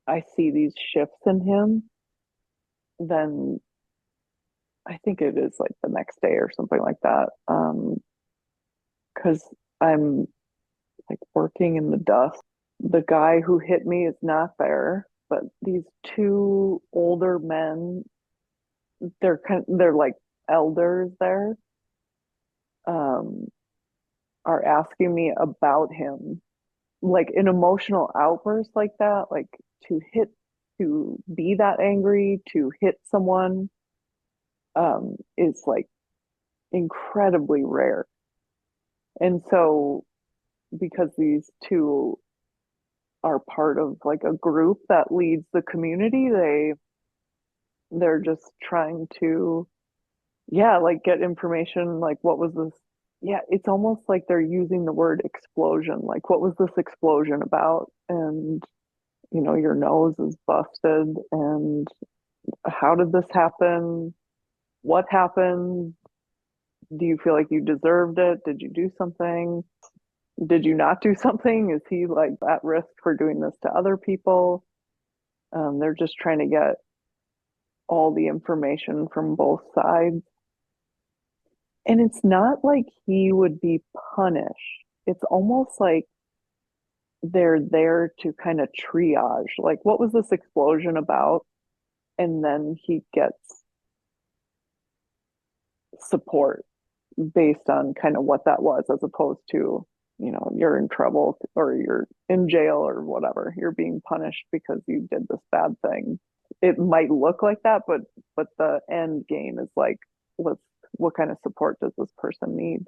I see these shifts in him, then I think it is like the next day or something like that. Because I'm like working in the dust. The guy who hit me is not there, but these two older men, they're like elders there, um, are asking me about him, like an emotional outburst like that, like to be that angry, to hit someone, is like incredibly rare. And so because these two are part of like a group that leads the community, they're just trying to, yeah, like get information like what was this, yeah, it's almost like they're using the word explosion, like what was this explosion about? And your nose is busted, and how did this happen? What happened? Do you feel like you deserved it? Did you do something? Did you not do something? Is he like at risk for doing this to other people? They're just trying to get all the information from both sides. And it's not like he would be punished. It's almost like they're there to kind of triage, like, what was this explosion about? And then he gets support based on kind of what that was, as opposed to, you're in trouble or you're in jail or whatever. You're being punished because you did this bad thing. It might look like that, but the end game is like, let's what kind of support does this person need?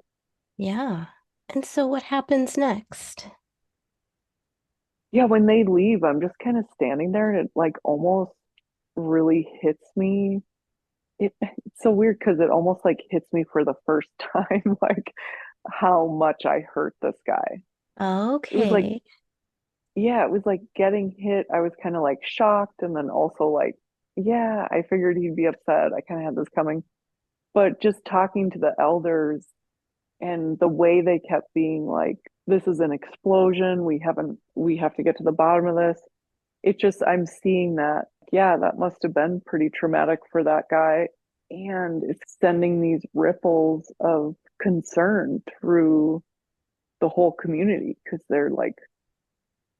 Yeah. And so what happens next? Yeah, when they leave, I'm just kind of standing there and it like almost really hits me. It's so weird because it almost like hits me for the first time, like how much I hurt this guy. It was like, Okay. yeah, it was like getting hit. I was kind of like shocked and then also like, yeah, I figured he'd be upset. I kind of had this coming. But just talking to the elders and the way they kept being like, this is an explosion. We have to get to the bottom of this. It just, I'm seeing that, yeah, that must have been pretty traumatic for that guy. And it's sending these ripples of concern through the whole community because they're like,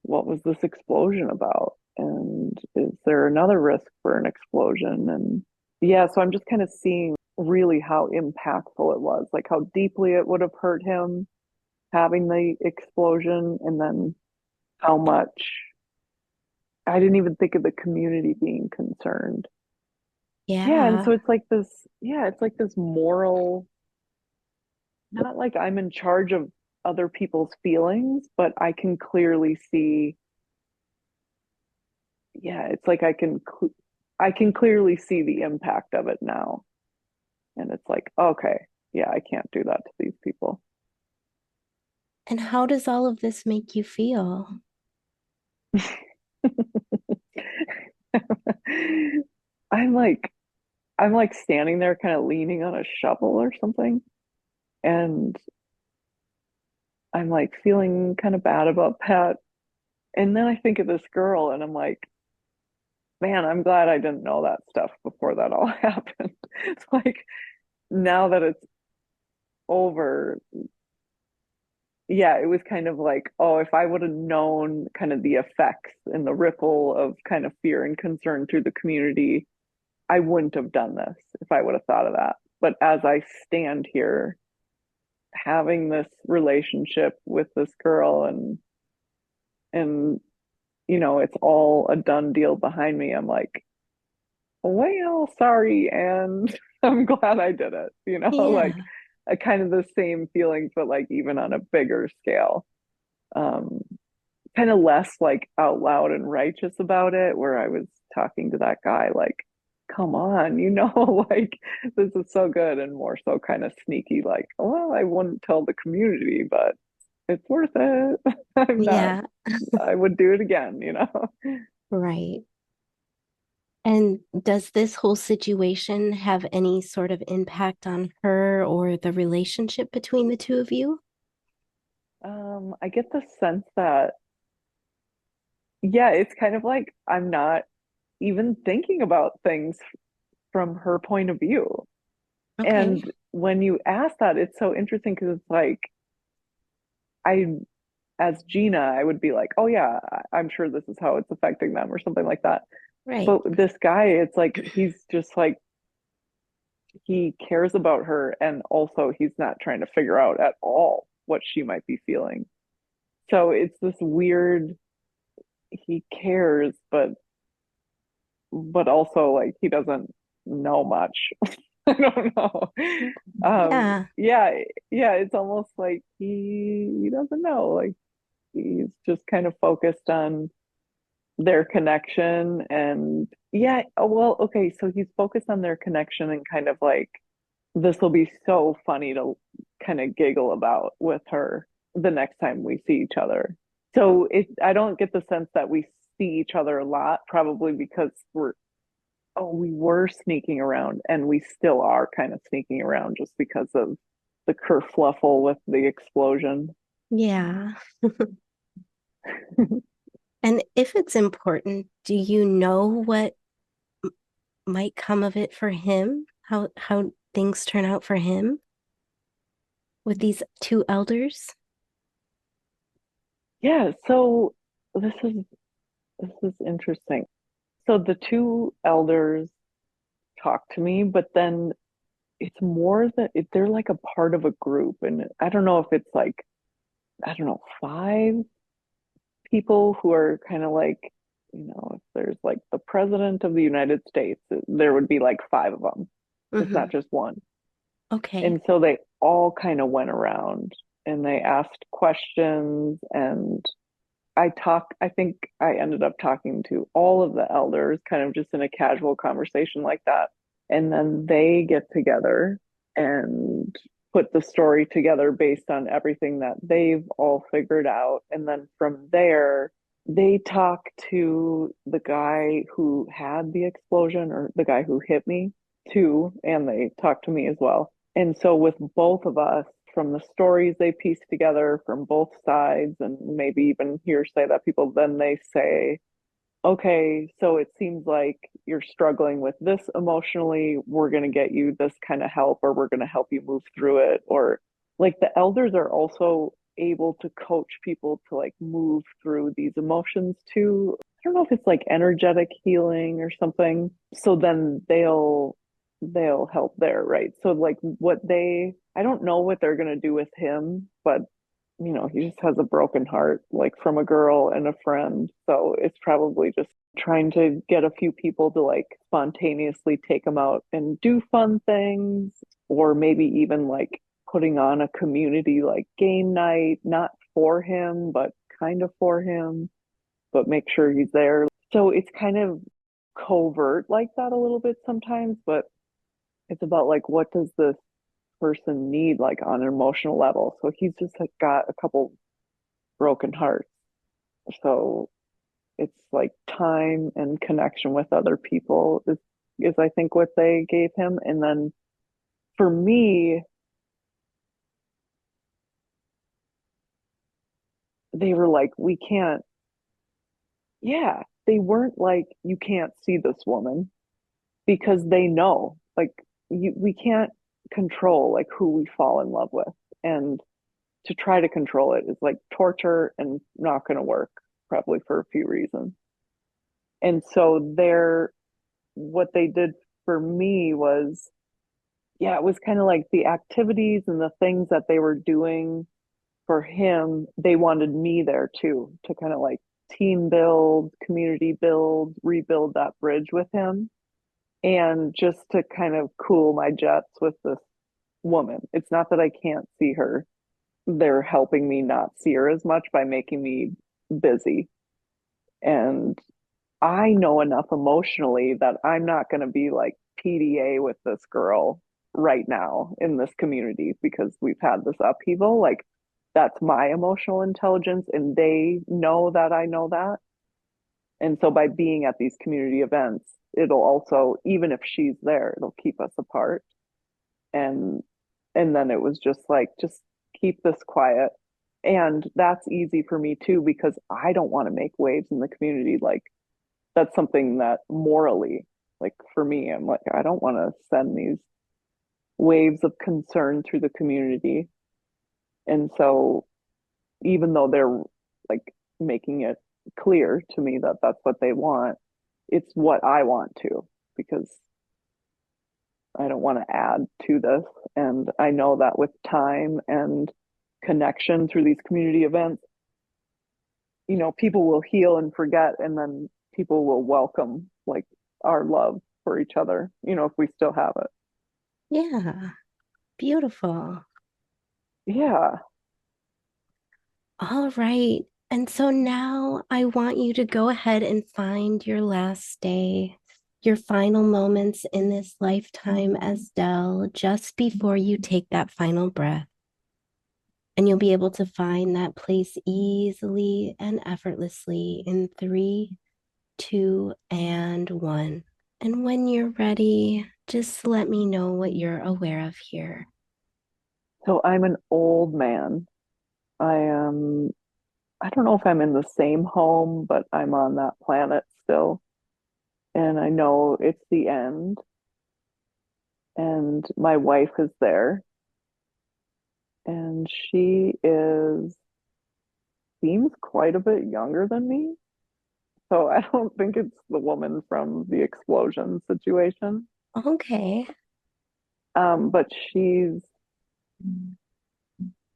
what was this explosion about? And is there another risk for an explosion? And yeah, so I'm just kind of seeing really how impactful it was, like how deeply it would have hurt him having the explosion, and then how much I didn't even think of the community being concerned. Yeah, and so Yeah. it's like this, yeah, it's like this moral, not like I'm in charge of other people's feelings, but I can clearly see, yeah, it's like I can clearly see the impact of it now. And it's like, okay, yeah, I can't do that to these people. And how does all of this make you feel? I'm like I'm like standing there kind of leaning on a shovel or something. And I'm like feeling kind of bad about Pat. And then I think of this girl and I'm like, man, I'm glad I didn't know that stuff before that all happened. It's like now that it's over, yeah, it was kind of like, oh, if I would have known kind of the effects and the ripple of kind of fear and concern through the community, I wouldn't have done this if I would have thought of that. But as I stand here having this relationship with this girl and it's all a done deal behind me, I'm like, well, sorry, and I'm glad I did it, like Yeah. a kind of the same feelings, but like even on a bigger scale. Um, Kind of less like out loud and righteous about it, where I was talking to that guy like, come on, like this is so good, and more so kind of sneaky, like, well, I wouldn't tell the community, but it's worth it. I'm not, Yeah. I would do it again. Right. And does this whole situation have any sort of impact on her or the relationship between the two of you? I get the sense that, yeah, it's kind of like I'm not even thinking about things from her point of view. Okay. And when you ask that, it's so interesting because it's like, I, as Gina, I would be like, oh yeah, I'm sure this is how it's affecting them or something like that. Right. But this guy, it's like he's just like he cares about her, and also he's not trying to figure out at all what she might be feeling. So it's this weird, he cares, but also like he doesn't know much. don't know. Yeah. Yeah, yeah, it's almost like he doesn't know. Like he's just kind of focused on their connection and yeah, well, okay, so he's focused on their connection and kind of like this will be so funny to kind of giggle about with her the next time we see each other. So I don't get the sense that we see each other a lot, probably because we were sneaking around and we still are kind of sneaking around just because of the kerfluffle with the explosion. Yeah. And if it's important, do you know what might come of it for him? How things turn out for him with these two elders? Yeah, so this is this is interesting. So the two elders talk to me, but then it's more that they're like a part of a group. And I don't know if it's like, I don't know, five people who are kind of like, if there's like the president of the United States, there would be like five of them. It's Mm-hmm. not just one. Okay. And so they all kind of went around and they asked questions and I think I ended up talking to all of the elders kind of just in a casual conversation like that. And then they get together and put the story together based on everything that they've all figured out. And then from there, they talk to the guy who had the explosion or the guy who hit me too. And they talk to me as well. And so with both of us, from the stories they piece together from both sides and maybe even hearsay that people then they say, okay, so it seems like you're struggling with this emotionally. We're going to get you this kind of help, or we're going to help you move through it. Or like the elders are also able to coach people to like move through these emotions too. I don't know if it's like energetic healing or something. So then they'll help there, right? So like I don't know what they're going to do with him, but he just has a broken heart, like from a girl and a friend. So it's probably just trying to get a few people to like spontaneously take him out and do fun things, or maybe even like putting on a community like game night, not for him, but kind of for him, but make sure he's there. So it's kind of covert like that a little bit sometimes, but it's about like what does this person need like on an emotional level. So he's just like got a couple broken hearts. So it's like time and connection with other people is I think what they gave him. And then for me, they were like, we can't, yeah, they weren't like, you can't see this woman because they know like we can't control like who we fall in love with. And to try to control it is like torture and not going to work probably for a few reasons. And so what they did for me was, yeah, it was kind of like the activities and the things that they were doing for him. They wanted me there too to kind of like team build, community build, rebuild that bridge with him. And just to kind of cool my jets with this woman. It's not that I can't see her. They're helping me not see her as much by making me busy. And I know enough emotionally that I'm not going to be like PDA with this girl right now in this community because we've had this upheaval. Like, that's my emotional intelligence, and they know that I know that. And so, by being at these community events, it'll also, even if she's there, it'll keep us apart. And then it was just like, just keep this quiet. And that's easy for me too because I don't want to make waves in the community. Like, that's something that morally, like for me, I'm like, I don't want to send these waves of concern through the community. And so, even though they're like making it clear to me that that's what they want, it's what I want to, because I don't want to add to this. And I know that with time and connection through these community events, people will heal and forget, and then people will welcome like our love for each other, if we still have it. Yeah, beautiful. Yeah. All right. And so now I want you to go ahead and find your last day, your final moments in this lifetime as Dell, just before you take that final breath. And you'll be able to find that place easily and effortlessly in three, two, and one. And when you're ready, just let me know what you're aware of here. So I'm an old man. I am, I don't know if I'm in the same home, but I'm on that planet still. And I know it's the end. And my wife is there. And she is, seems quite a bit younger than me. So I don't think it's the woman from the explosion situation. Okay. But she's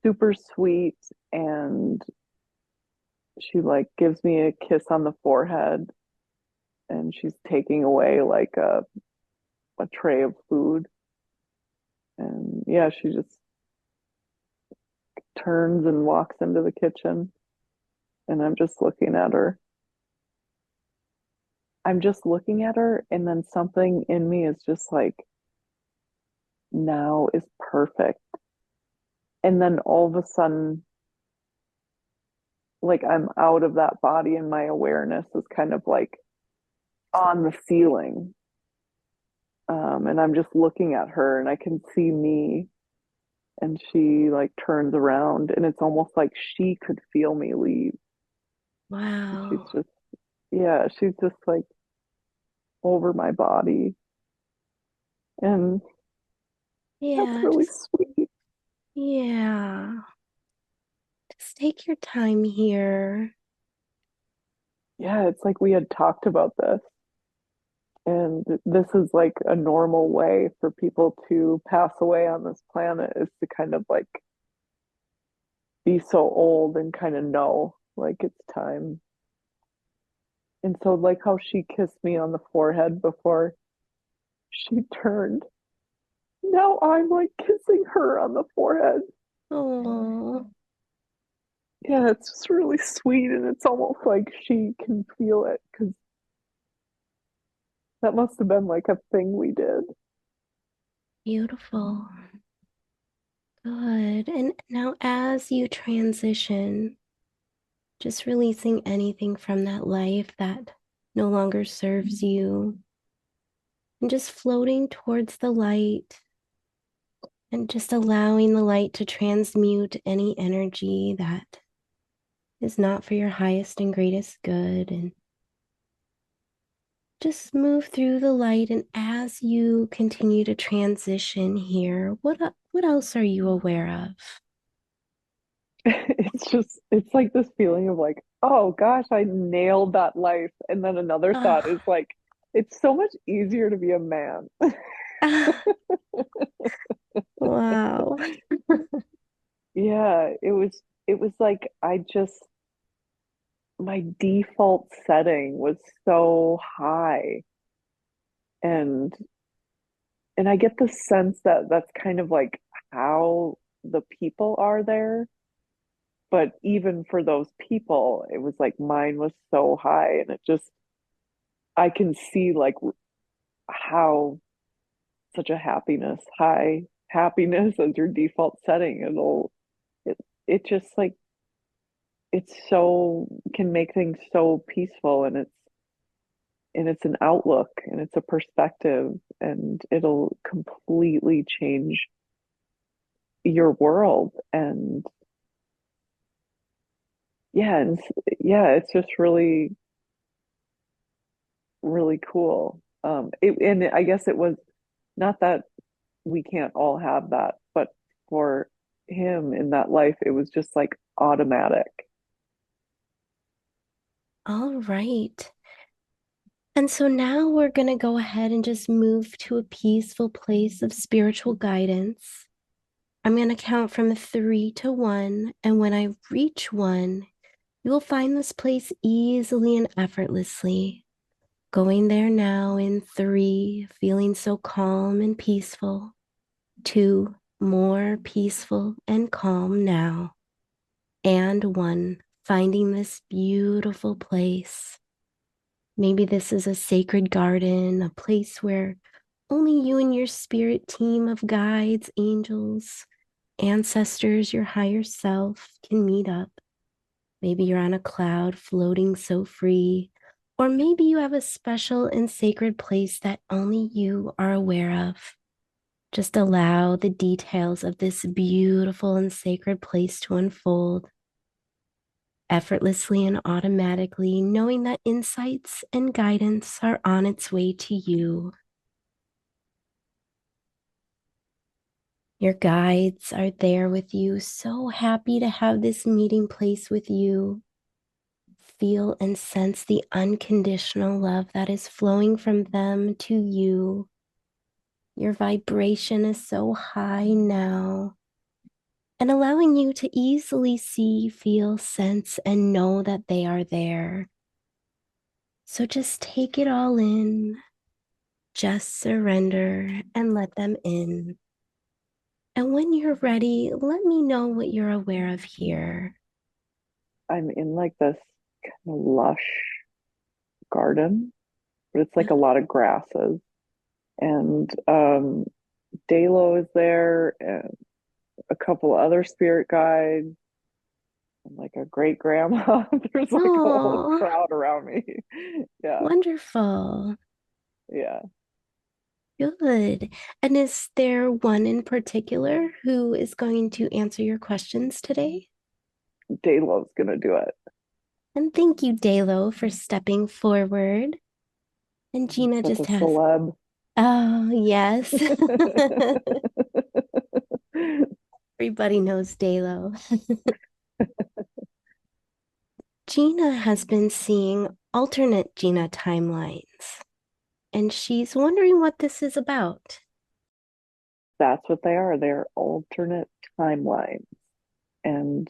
super sweet and she like gives me a kiss on the forehead and she's taking away like a tray of food. And yeah, she just turns and walks into the kitchen and I'm just looking at her. I'm just looking at her and then something in me is just like, now is perfect. And then all of a sudden, like I'm out of that body and my awareness is kind of like on the ceiling. And I'm just looking at her and I can see me and she like turns around and it's almost like she could feel me leave. She's Wow. just, yeah, she's just like over my body. And that's Yeah, really just, sweet. yeah. Just take your time here. Yeah, it's like we had talked about this. And this is like a normal way for people to pass away on this planet is to kind of like be so old and kind of know like it's time. And so, like how she kissed me on the forehead before she turned, now I'm like kissing her on the forehead. Oh, Yeah, it's just really sweet. And it's almost like she can feel it because that must have been like a thing we did. beautiful. Good. And now, as you transition, just releasing anything from that life that no longer serves you, and just floating towards the light, and just allowing the light to transmute any energy that is not for your highest and greatest good. And just move through the light. And as you continue to transition here, what else are you aware of? It's just, it's like this feeling of like, oh gosh, I nailed that life. And then another thought is Oh, like, it's so much easier to be a man. wow. Yeah, it was like I just my default setting was so high and I get the sense that that's kind of like how the people are there. But even for those people, it was like mine was so high and it just I can see like how such a high happiness as your default setting, it it just like it's so can make things so peaceful and it's an outlook and it's a perspective and it'll completely change your world and yeah and yeah it's just really really cool and I guess it was not that we can't all have that but for him in that life it was just like automatic. All right. And so now we're going to go ahead and just move to a peaceful place of spiritual guidance. I'm going to count from three to one. And when I reach one, you will find this place easily and effortlessly. Going there now in three, feeling so calm and peaceful. 2 more peaceful and calm now. And 1 finding this beautiful place. Maybe this is a sacred garden, a place where only you and your spirit team of guides, angels, ancestors, your higher self can meet up. Maybe you're on a cloud floating so free, or maybe you have a special and sacred place that only you are aware of. Just allow the details of this beautiful and sacred place to unfold effortlessly and automatically, knowing that insights and guidance are on its way to you. Your guides are there with you, so happy to have this meeting place with you. Feel and sense the unconditional love that is flowing from them to you. Your vibration is so high now, and allowing you to easily see, feel, sense, and know that they are there. So just take it all in, just surrender and let them in. And when you're ready, let me know what you're aware of here. I'm in like this kind of lush garden, but it's like a lot of grasses. And Dalo is there, and a couple other spirit guides, and like a great grandma. There's like a whole Oh, crowd around me. Yeah, wonderful. yeah. Good. And is there one in particular who is going to answer your questions today? Dalo's gonna do it. And thank you, Dalo, for stepping forward. And Gina Such a just has, celeb. oh, yes. Everybody knows Dalo. Gina has been seeing alternate Gina timelines, and she's wondering what this is about. That's what they are. They're alternate timelines. And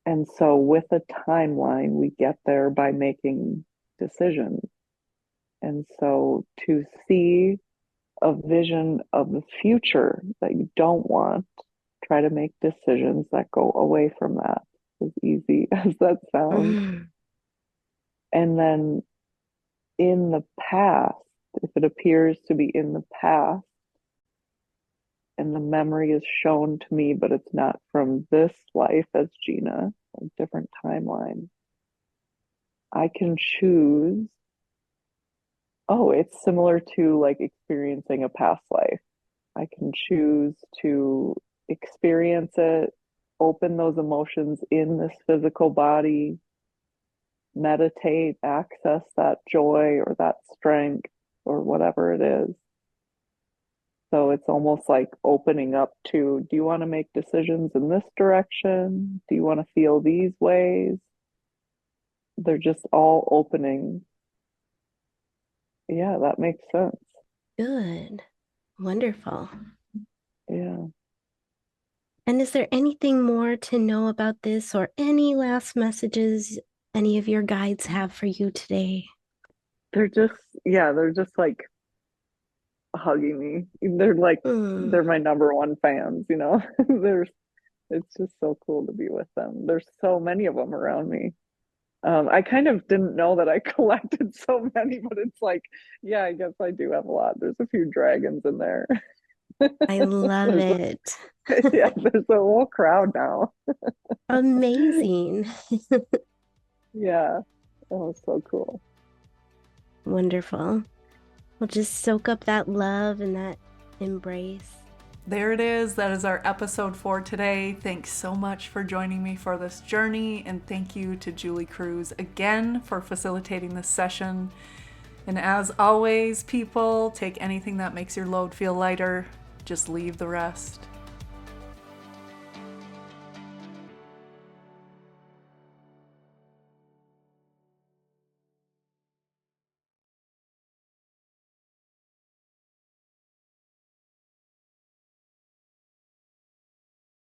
and so with a timeline, we get there by making decisions. And so to see a vision of the future that you don't want, try to make decisions that go away from that, as easy as that sounds. Mm, And then in the past, if it appears to be in the past, and the memory is shown to me, but it's not from this life as Gina, a different timeline, I can choose. Oh, it's similar to like experiencing a past life. I can choose to experience it, open those emotions in this physical body, meditate, access that joy or that strength or whatever it is. So it's almost like opening up to, do you want to make decisions in this direction? Do you want to feel these ways? They're just all opening. Yeah, that makes sense. good. Wonderful. Yeah. And is there anything more to know about this or any last messages any of your guides have for you today? They're just, yeah, they're just like hugging me. They're like, Mm, they're my number one fans, you know? There's, it's just so cool to be with them. There's so many of them around me. I kind of didn't know that I collected so many, but it's like, yeah, I guess I do have a lot. There's a few dragons in there. I love There's it. yeah, there's a whole crowd now. Amazing. Yeah. Oh, so cool. Wonderful. We'll just soak up that love and that embrace. There it is. That is our episode for today. Thanks so much for joining me for this journey, and thank you to Julie Cruz again for facilitating this session. And as always, people, take anything that makes your load feel lighter, just leave the rest.